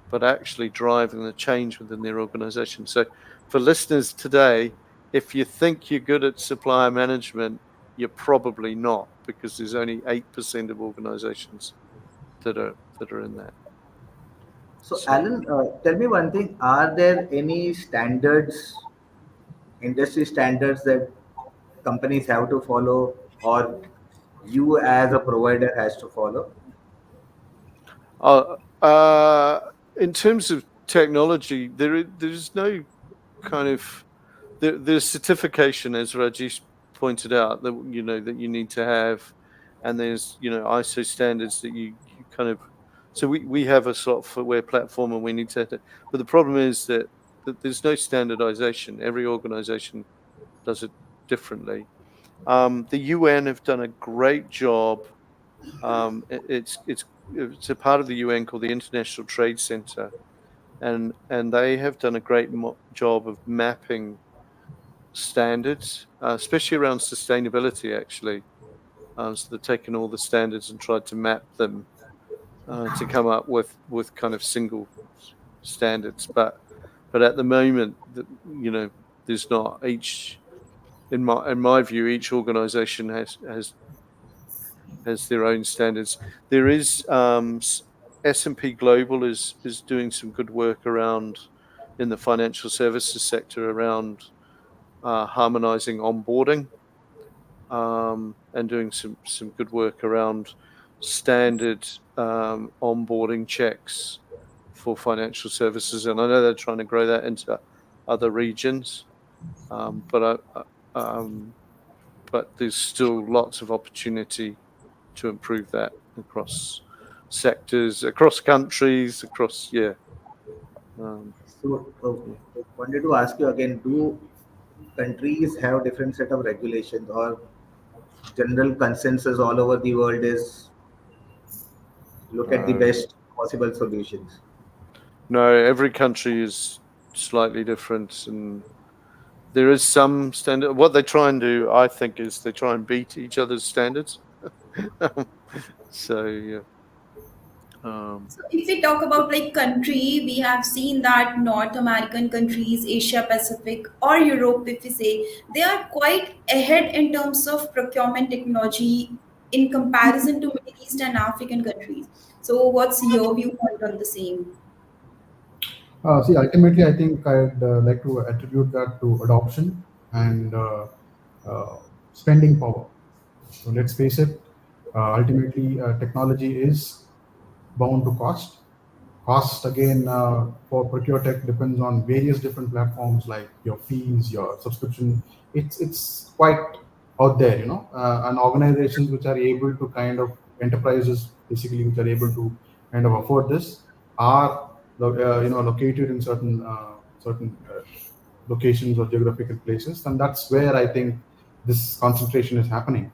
but actually driving the change within their organization. So for listeners today, if you think you're good at supplier management, you're probably not, because there's only 8% of organizations that are in that. So, So Alan, tell me one thing: are there any standards, industry standards that companies have to follow, or you as a provider has to follow? uh, uh, in terms of technology, there's no kind of there's certification, as Rajesh pointed out, that that you need to have, and there's ISO standards that you kind of. So we have a software platform, and we need to. But the problem is that there's no standardization. Every organization does it differently. The UN have done a great job. It's a part of the UN called the International Trade Center, and they have done a great job of mapping standards, especially around sustainability, actually. So they've taken all the standards and tried to map them to come up with kind of single standards. But at the moment, there's not. Each in my view, each organisation has their own standards. There is S&P Global is doing some good work around in the financial services sector around harmonizing onboarding, and doing some good work around standard onboarding checks for financial services. And I know they're trying to grow that into other regions, but but there's still lots of opportunity to improve that across sectors, across countries, across um, So, yeah. wanted to ask you again: do countries have different set of regulations, or general consensus all over the world is look at the No, best possible solutions? no, every country is slightly different, and there is some standard. What they try and do, I think, is they try and beat each other's standards. So yeah, um, So if we talk about like country, we have seen that North American countries, Asia Pacific or Europe, if we say, they are quite ahead in terms of procurement technology in comparison to Middle East and African countries. So what's your viewpoint on the same? See, ultimately, I think I'd like to attribute that to adoption and uh, spending power. So let's face it, ultimately, technology is bound to cost. Cost again for ProcureTech depends on various different platforms like your fees, your subscription. It's quite out there, and organizations which are able to kind of enterprises basically which are able to kind of afford this are located in certain locations or geographical places, and that's where I think this concentration is happening.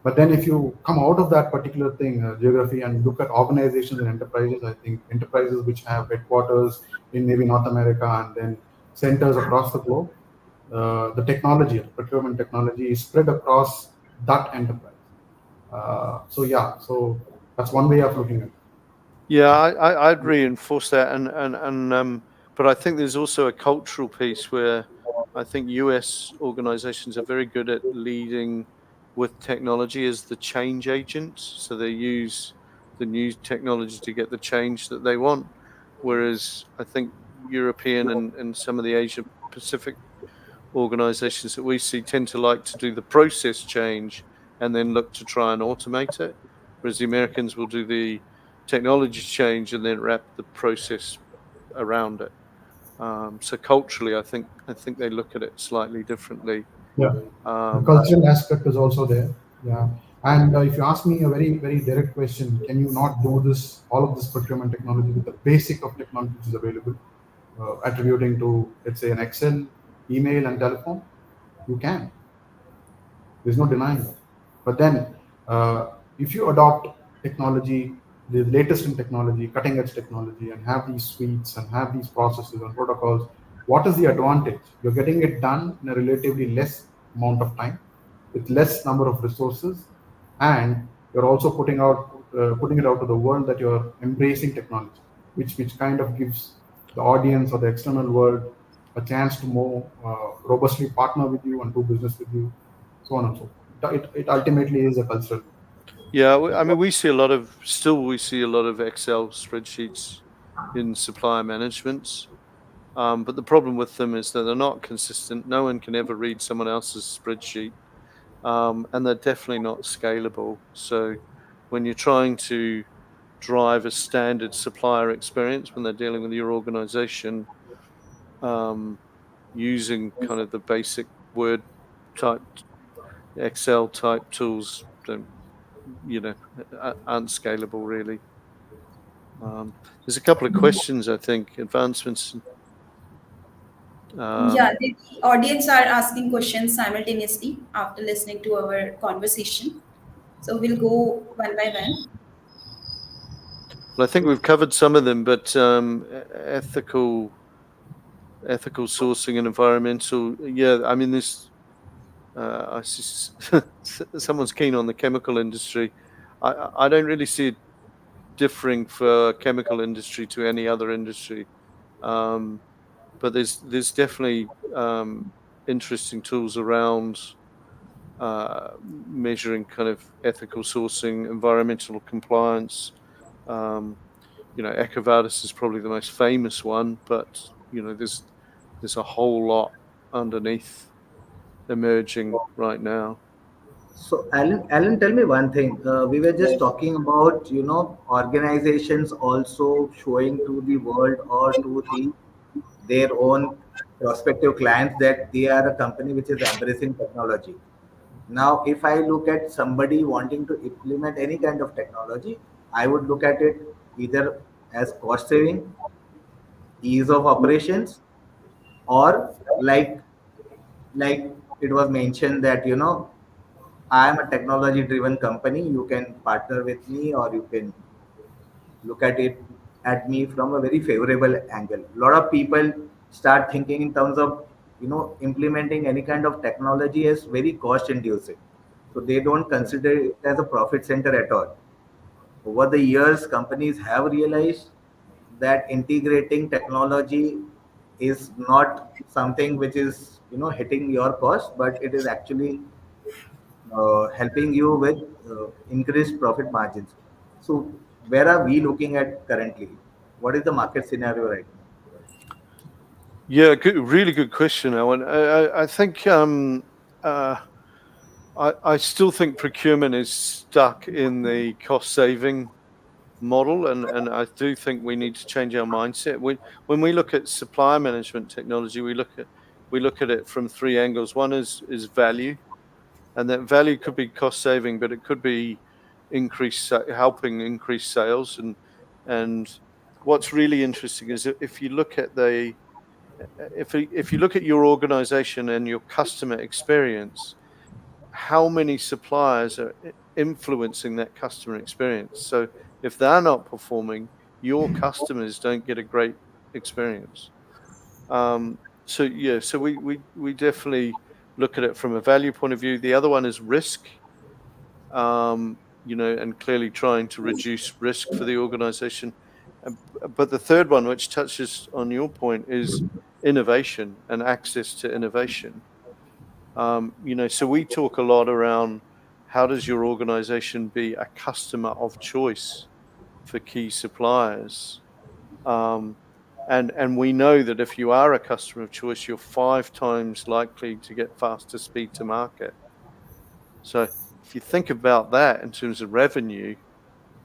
But then, if you come out of that particular thing, geography, and look at organizations and enterprises, I think enterprises which have headquarters in maybe North America and then centers across the globe, the technology, the procurement technology is spread across that enterprise. So yeah, so that's one way of looking at it. yeah, I'd reinforce that, but I think there's also a cultural piece where I think US organizations are very good at leading with technology as the change agent. So they use the new technology to get the change that they want. Whereas I think European and some of the Asia Pacific organizations that we see tend to like to do the process change and then look to try and automate it. Whereas the Americans will do the technology change and then wrap the process around it. So culturally, I think they look at it slightly differently. Yeah, the Um, cultural aspect is also there. Yeah, and if you ask me a very very direct question, can you not do this all of this procurement technology with the basic of technology which is available, attributing to let's say an Excel, email, and telephone? You can. There's no denying that. But then, if you adopt technology, the latest in technology, cutting edge technology, and have these suites and have these processes and protocols, what is the advantage? You're getting it done in a relatively less amount of time with less number of resources, and you're also putting it out to the world that you're embracing technology, which kind of gives the audience or the external world a chance to more robustly partner with you and do business with you, so on and so forth. It ultimately is a cultural. Yeah, I mean, we see a lot of Excel spreadsheets in supplier managements. But the problem with them is that they're not consistent. No one can ever read someone else's spreadsheet, and they're definitely not scalable. So when you're trying to drive a standard supplier experience when they're dealing with your organization, um, using kind of the basic Word type, Excel type tools, don't, aren't scalable really. There's a couple of questions, I think, advancements. Yeah, Um, the audience are asking questions simultaneously after listening to our conversation. So we'll go one by one. well, I think we've covered some of them, but ethical sourcing and environmental. Yeah, I mean, this. I see someone's keen on the chemical industry. I don't really see it differing for chemical industry to any other industry. Um, but there's definitely interesting tools around measuring kind of ethical sourcing, environmental compliance. Um, EcoVadis is probably the most famous one, but there's a whole lot underneath emerging right now. So, Alan, tell me one thing. We were just talking about, organizations also showing to the world or to their own prospective clients that they are a company which is embracing technology. Now, if I look at somebody wanting to implement any kind of technology, I would look at it either as cost saving, ease of operations, or like it was mentioned that I am a technology driven company. You can partner with me, or you can look at me from a very favorable angle. A lot of people start thinking in terms of implementing any kind of technology as very cost inducing. So they don't Yeah. consider it as a profit center at all. Over the years, companies have realized that integrating technology is not something which is hitting your cost, but it is actually helping you with increased profit margins. So, where are we looking at currently? What is the market scenario right now? Yeah, really good question, Owen. I think uh, I still think procurement is stuck in the cost saving model, and I do think we need to change our mindset. When we look at supplier management technology, we look at it from three angles. One is value, and that value could be cost saving, but it could be helping increase sales. And what's really interesting is if you look at the if you look at your organization and your customer experience, how many suppliers are influencing that customer experience? So if they're not performing, your customers don't get a great experience. So yeah, so we definitely look at it from a value point of view. The other one is risk, and clearly trying to reduce risk for the organization. But the third one, which touches on your point, is innovation and access to innovation. So we talk a lot around how does your organization be a customer of choice for key suppliers. Um, and we know that if you are a customer of choice, you're 5 times likely to get faster speed to market. So if you think about that in terms of revenue,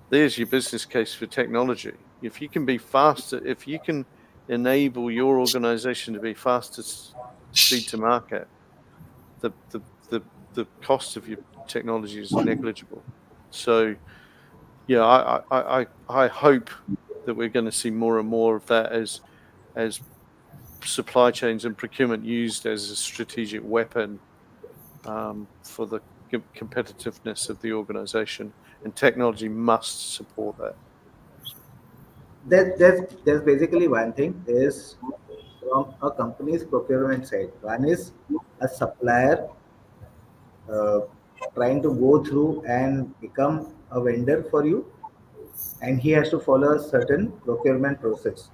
there's your business case for technology. If you can be faster, if you can enable your organization to be faster speed to market, the the the the cost of your technology is negligible. So yeah, I hope that we're going to see more and more of that as supply chains and procurement used as a strategic weapon, for the competitiveness of the organization, and technology must support that. There's basically one thing is from a company's procurement side. One is a supplier trying to go through and become a vendor for you, and he has to follow a certain procurement process.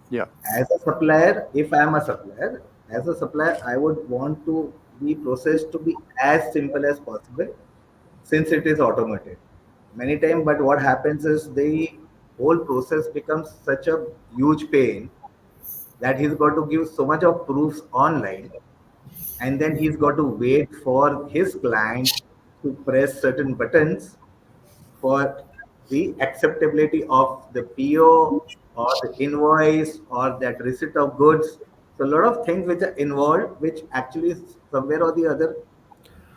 Yeah. As a supplier, if I am a supplier, as a supplier, I would want to be processed to be as simple as possible since it is automated. Many times, but what happens is the whole process becomes such a huge pain that he's got to give so much of proofs online, and then he's got to wait for his client to press certain buttons for the acceptability of the PO or the invoice or that receipt of goods. So a lot of things which are involved, which actually somewhere or the other Well,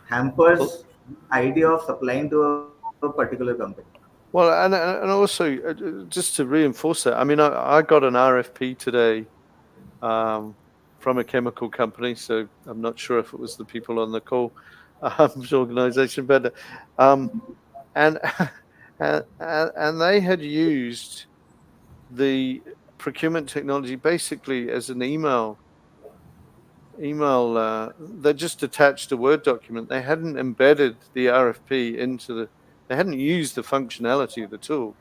hampers the idea of supplying to a particular company. well, and also just to reinforce that, I mean, I got an RFP today um, from a chemical company, so I'm not sure if it was the people on the call organization, but um, and and they had used the procurement technology basically as an email. They just attached a Word document. They hadn't embedded the RFP into the. They hadn't used the functionality of the tool.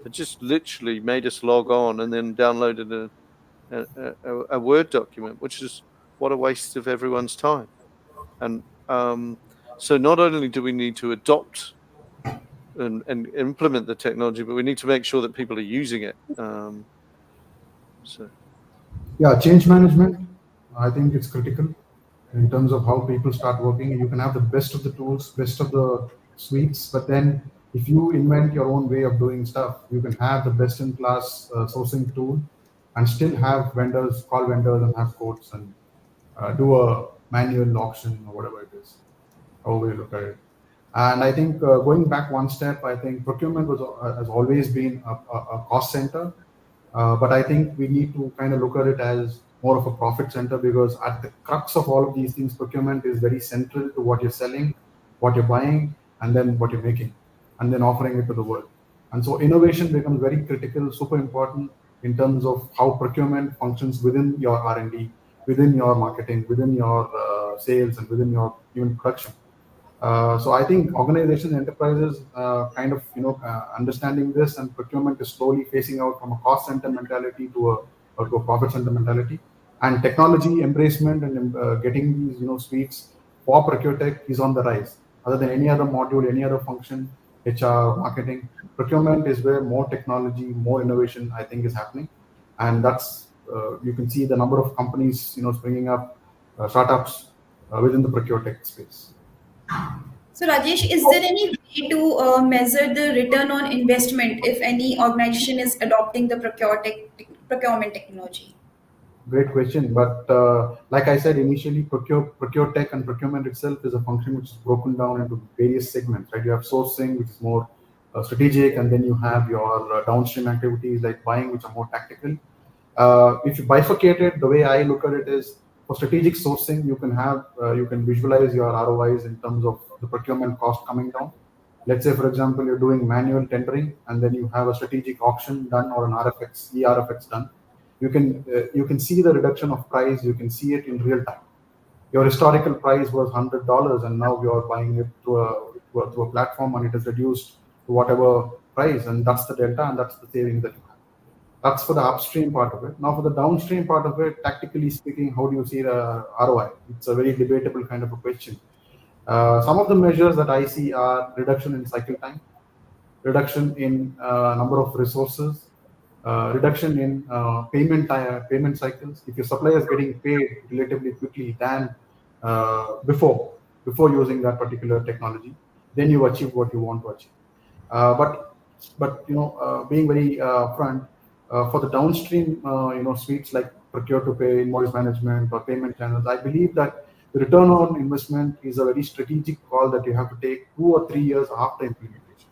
They just literally made us log on and then downloaded a Word document, which is what a waste of everyone's time. And so not only do we need to adopt and implement the technology, but we need to make sure that people are using it. So Yeah, change management, I think it's critical in terms of how people start working. You can have the best of the tools, best of the suites, but then if you invent your own way of doing stuff, you can have the best in class sourcing tool and still have vendors, call vendors and have quotes and do a manual auction or whatever it is, however you look at it. And I think going back one step, I think procurement has always been a cost center, but I think we need to kind of look at it as more of a profit center, because at the crux of all of these things, procurement is very central to what you're selling, what you're buying, and then what you're making, and then offering it to the world. And so innovation becomes very critical, super important in terms of how procurement functions within your R&D, within your marketing, within your sales, and within your even production. So I think organizations, enterprises, kind of understanding this, and procurement is slowly phasing out from a cost center mentality to a profit center mentality. And technology embracement and getting these suites for procure tech is on the rise. Other than any other module, any other function, HR, marketing, procurement is where more technology, more innovation, I think, is happening. And that's you can see the number of companies springing up, startups within the procure tech space. So, Rajesh, is there any way to measure the return on investment if any organization is adopting the procurement technology? Great question. But like I said initially, procure tech and procurement itself is a function which is broken down into various segments, right? You have sourcing, which is more strategic, and then you have your downstream activities like buying, which are more tactical. If you bifurcate it, the way I look at it is, for strategic sourcing, you can visualize your ROIs in terms of the procurement cost coming down. Let's say, for example, you're doing manual tendering, and then you have a strategic auction done or an RFX, ERFX done. You can see the reduction of price. You can see it in real time. Your historical price was $100, and now you're buying it through a platform, and it is reduced to whatever price, and that's the delta, and that's the savings that you have. That's for the upstream part of it. Now, for the downstream part of it, tactically speaking, how do you see the ROI? It's a very debatable kind of a question. Some of the measures that I see are reduction in cycle time, reduction in number of resources, reduction in payment cycles. If your supplier is getting paid relatively quickly than before using that particular technology, then you achieve what you want to achieve. But being very upfront, for the downstream suites like procure to pay, invoice management, or payment channels, I believe that the return on investment is a very strategic call that you have to take 2 or 3 years after implementation,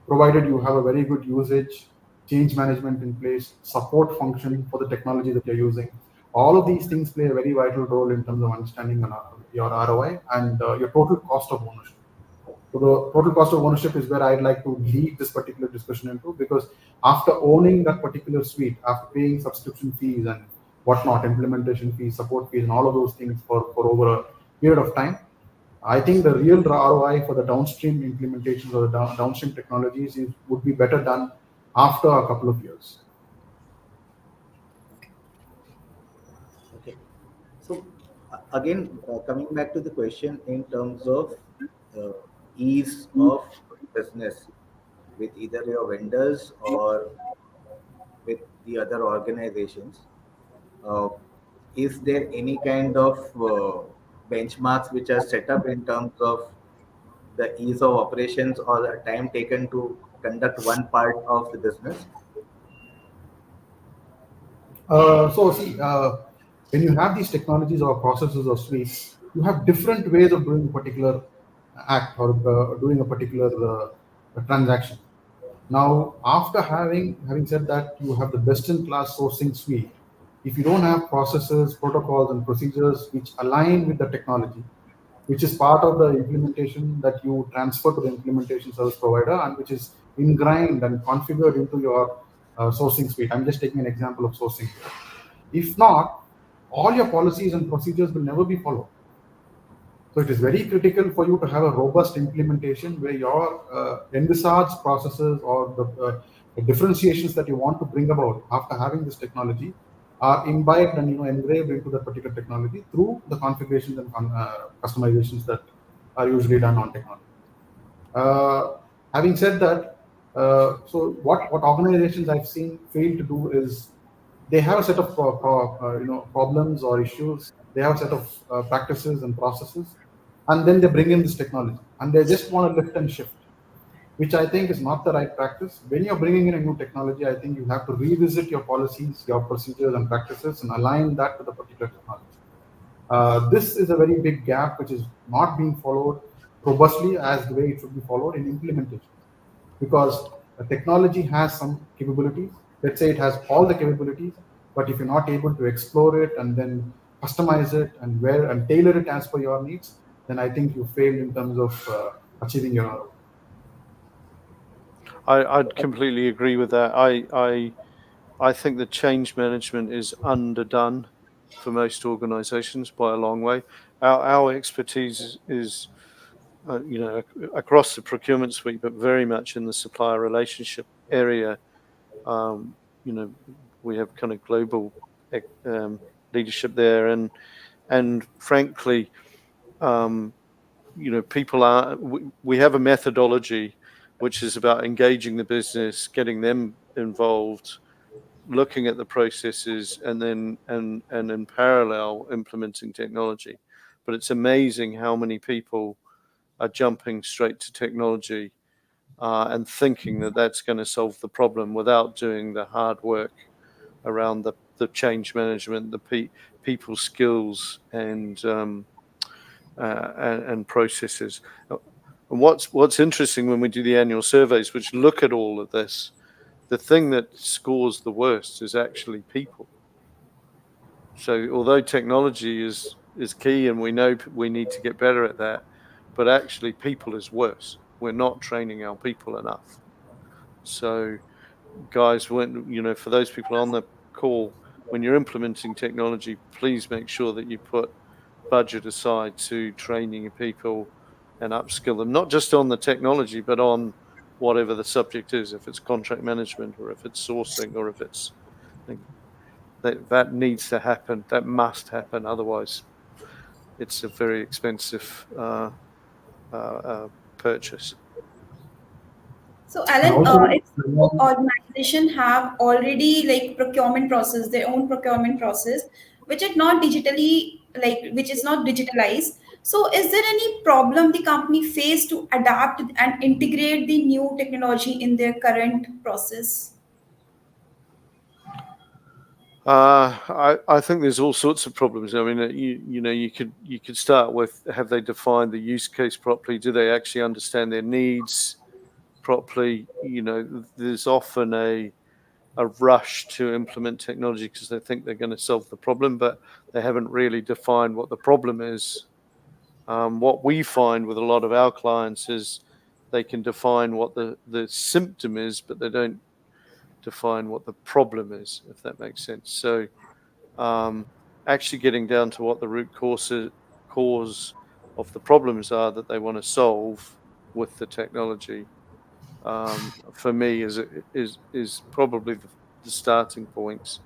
provided you have a very good usage, change management in place, support function for the technology that you're using. All of these things play a very vital role in terms of understanding your ROI and your total cost of ownership. So the total cost of ownership is where I'd like to lead this particular discussion into, because after owning that particular suite, after paying subscription fees and whatnot, implementation fees, support fees, and all of those things for over a period of time, I think the real ROI for the downstream implementations or the downstream technologies would be better done after a couple of years. Okay. So again, coming back to the question in terms of uh, ease of business with either your vendors or with the other organizations, uh, is there any kind of benchmarks which are set up in terms of the ease of operations or the time taken to conduct one part of the business? So see, when you have these technologies or processes or suites, you have different ways of doing a particular act or doing a particular transaction. Now, after having said that, you have the best-in-class sourcing suite. If you don't have processes, protocols, and procedures which align with the technology, which is part of the implementation that you transfer to the implementation service provider and which is ingrained and configured into your sourcing suite. I'm just taking an example of sourcing here. If not, all your policies and procedures will never be followed. So it is very critical for you to have a robust implementation where your envisaged processes or the differentiations that you want to bring about after having this technology are imbibed and engraved into that particular technology through the configurations and customizations that are usually done on technology. Having said that, so what organizations I've seen fail to do is they have a set of problems or issues. They have a set of practices and processes, and then they bring in this technology, and they just want to lift and shift, which I think is not the right practice. When you're bringing in a new technology, I think you have to revisit your policies, your procedures, and practices, and align that to the particular technology. This is a very big gap which is not being followed robustly as the way it should be followed in implementation. Because a technology has some capabilities. Let's say it has all the capabilities, but if you're not able to explore it and then customize it and tailor it as per your needs, then I think you failed in terms of achieving your. I'd completely agree with that. I think the change management is underdone for most organisations by a long way. Our expertise is across the procurement suite, but very much in the supplier relationship area. Um, you know, we have kind of global leadership there, and frankly, people are. We have a methodology which is about engaging the business, getting them involved, looking at the processes, and then and in parallel implementing technology. But it's amazing how many people are jumping straight to technology and thinking that that's going to solve the problem without doing the hard work around the change management, the people skills, and processes. And what's interesting when we do the annual surveys, which look at all of this, the thing that scores the worst is actually people. So although technology is key, and we know we need to get better at that, but actually people is worse. We're not training our people enough. So guys, for those people on the call, when you're implementing technology, please make sure that you put budget aside to training your people and upskill them, not just on the technology, but on whatever the subject is. If it's contract management, or if it's sourcing, or if it's that needs to happen. That must happen. Otherwise, it's a very expensive purchase. So, And Alan, also, if organization have already like procurement process, their own procurement process, which is not digitally which is not digitalized. So, is there any problem the company face to adapt and integrate the new technology in their current process? I think there's all sorts of problems. I mean, you could start with, have they defined the use case properly? Do they actually understand their needs properly? There's often a rush to implement technology because they think they're going to solve the problem, but they haven't really defined what the problem is. What we find with a lot of our clients is they can define what the symptom is, but they don't define what the problem is, if that makes sense. So actually getting down to what the root cause of the problems are that they want to solve with the technology. For me, is probably the starting points,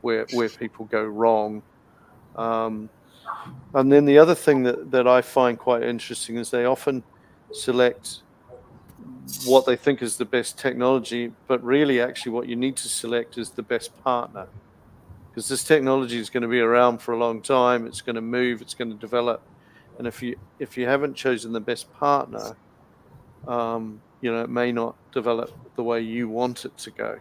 where people go wrong. Um, and then the other thing that I find quite interesting is they often select what they think is the best technology, but really, actually, what you need to select is the best partner, because this technology is going to be around for a long time. It's going to move. It's going to develop, and if you haven't chosen the best partner, it may not develop the way you want it to go.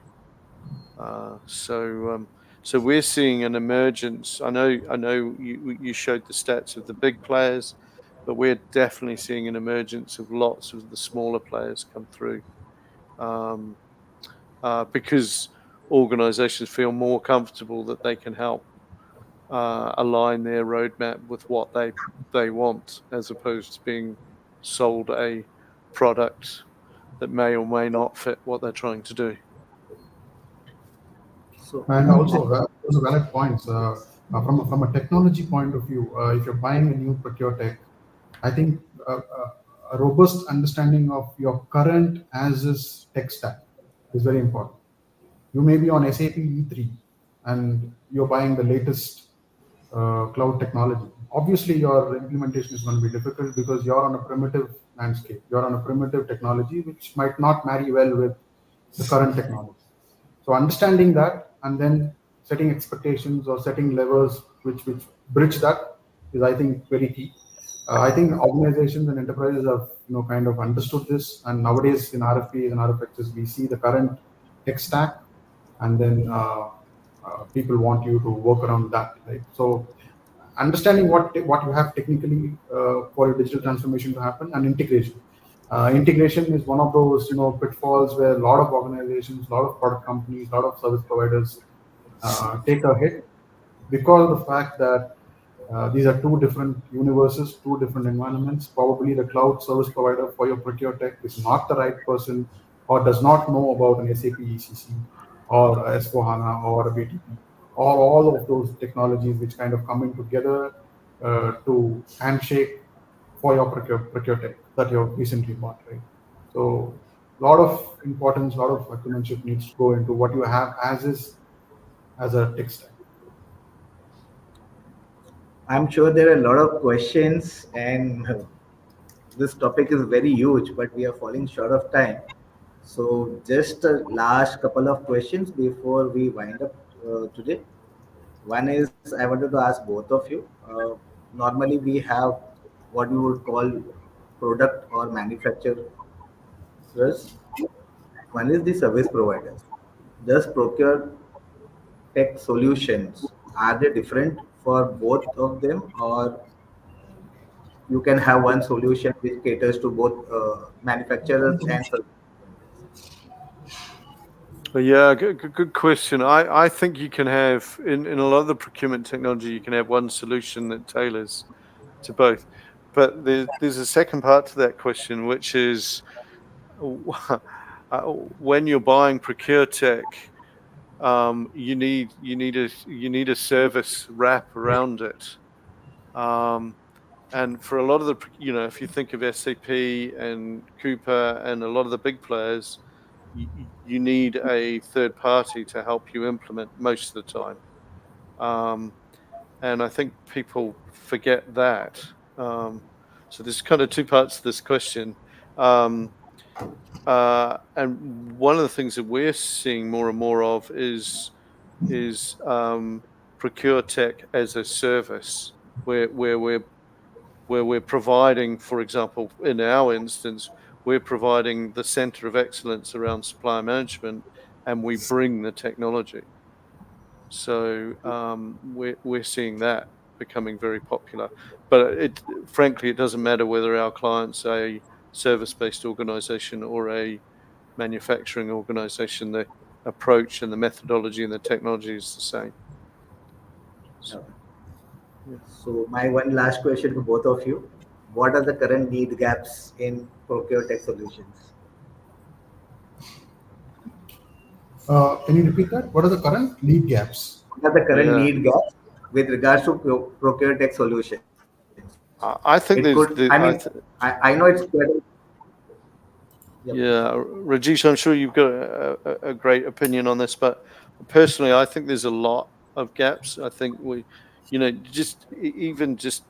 So we're seeing an emergence. I know you showed the stats of the big players, but we're definitely seeing an emergence of lots of the smaller players come through, um, because organizations feel more comfortable that they can help align their roadmap with what they want, as opposed to being sold a product that may or may not fit what they're trying to do. So, And also, those are valid points. From a technology point of view, if you're buying a new procure tech, I think a robust understanding of your current as is tech stack is very important. You may be on SAP E3 and you're buying the latest cloud technology. Obviously, your implementation is going to be difficult because you're on a primitive landscape. You're on a primitive technology which might not marry well with the current technology. So understanding that and then setting expectations or setting levers which bridge that is, I think, very key. I think organizations and enterprises have kind of understood this, and nowadays in RFPs and RFXs we see the current tech stack, and then people want you to work around that, right? So understanding what you have technically for your digital transformation to happen, and integration. Integration is one of those pitfalls where a lot of organizations, a lot of product companies, a lot of service providers take a hit because of the fact that these are two different universes, two different environments. Probably the cloud service provider for your procure tech is not the right person, or does not know about an SAP ECC or S4HANA or a BTP, or all of those technologies which kind of come in together to handshake for your procure tech that you have recently bought, right? So a lot of importance, a lot of acumenship needs to go into what you have as is as a tech stack. I'm sure there are a lot of questions, and this topic is very huge, but we are falling short of time. So, just a last couple of questions before we wind up today. One is I wanted to ask both of you. Normally, we have what we would call product or manufacturers. One is the service providers. Just procure tech solutions. Are they different for both of them, or you can have one solution which caters to both manufacturers and service Yeah, good question. I think you can have in a lot of the procurement technology, you can have one solution that tailors to both. But there's a second part to that question, which is when you're buying procure tech, you need a service wrap around it. And for a lot of if you think of SAP and Cooper and a lot of the big players, you need a third party to help you implement most of the time. And I think people forget that. So there's kind of two parts to this question. And one of the things that we're seeing more and more of is procure tech as a service, where we're providing, for example, in our instance, we're providing the center of excellence around supplier management, and we bring the technology. So we're seeing that becoming very popular. But frankly, it doesn't matter whether our client's a service-based organization or a manufacturing organization. The approach and the methodology and the technology is the same. Uh, So, yeah. So my one last question to both of you: what are the current need gaps in procure tech solutions? Can you repeat that? What are the current lead gaps? What are the current Yeah. need gaps with regards to procure tech solutions? I think It there's could. the I mean, I know it's quite. Yep. yeah, Rajesh, I'm sure you've got a great opinion on this, but personally, I think there's a lot of gaps. I think we, just even just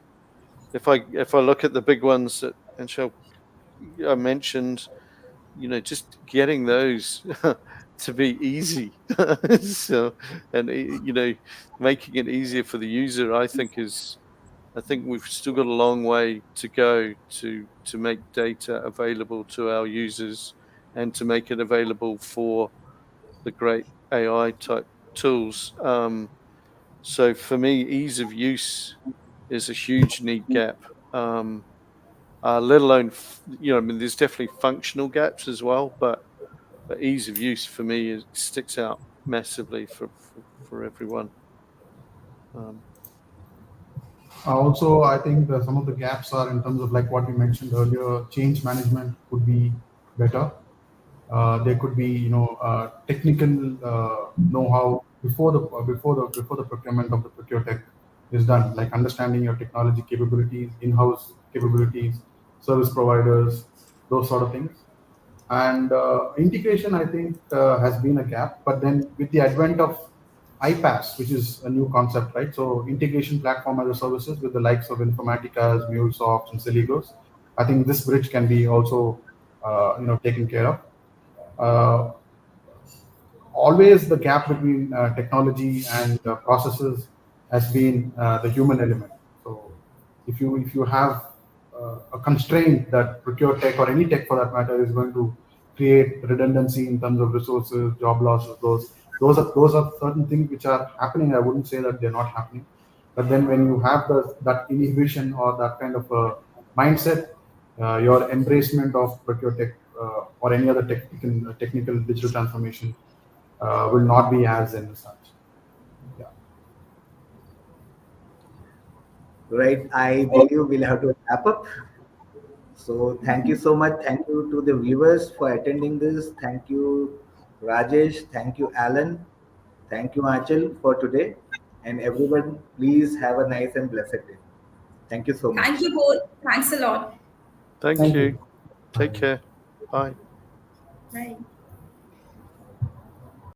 if I look at the big ones that Anshel mentioned, just getting those to be easy. So, and making it easier for the user, I think we've still got a long way to go to make data available to our users and to make it available for the great AI type tools. So for me, ease of use is a huge need gap. Let alone, I mean, there's definitely functional gaps as well, but ease of use for me sticks out massively for everyone. Um, Also, I think some of the gaps are in terms of like what we mentioned earlier. Change management could be better. There could be technical know-how before the procurement of the procure tech is done, like understanding your technology capabilities, in-house capabilities, service providers, those sort of things. And integration, I think, has been a gap. But then with the advent of iPaaS, which is a new concept, right? So integration platform as a services with the likes of Informatica's, MuleSoft, and Celigos, I think this bridge can be also taken care of. Uh, Always the gap between technology and processes has been the human element. So if you have a constraint that procure tech or any tech for that matter is going to create redundancy in terms of resources, job losses, those are certain things which are happening. I wouldn't say that they're not happening, but then when you have that inhibition or that kind of a mindset, your embracement of procure tech or any other technical digital transformation will not be as envisaged. Yeah. Right. I believe we'll have to wrap up. So thank you so much. Thank you to the viewers for attending this. Thank you, Rajesh. Thank you, Alan. Thank you, Achal, for today. And everyone, please have a nice and blessed day. Thank you so Thank much. you both. Thanks a lot. Thank Thank you. you. Take Bye. care. Bye. Bye.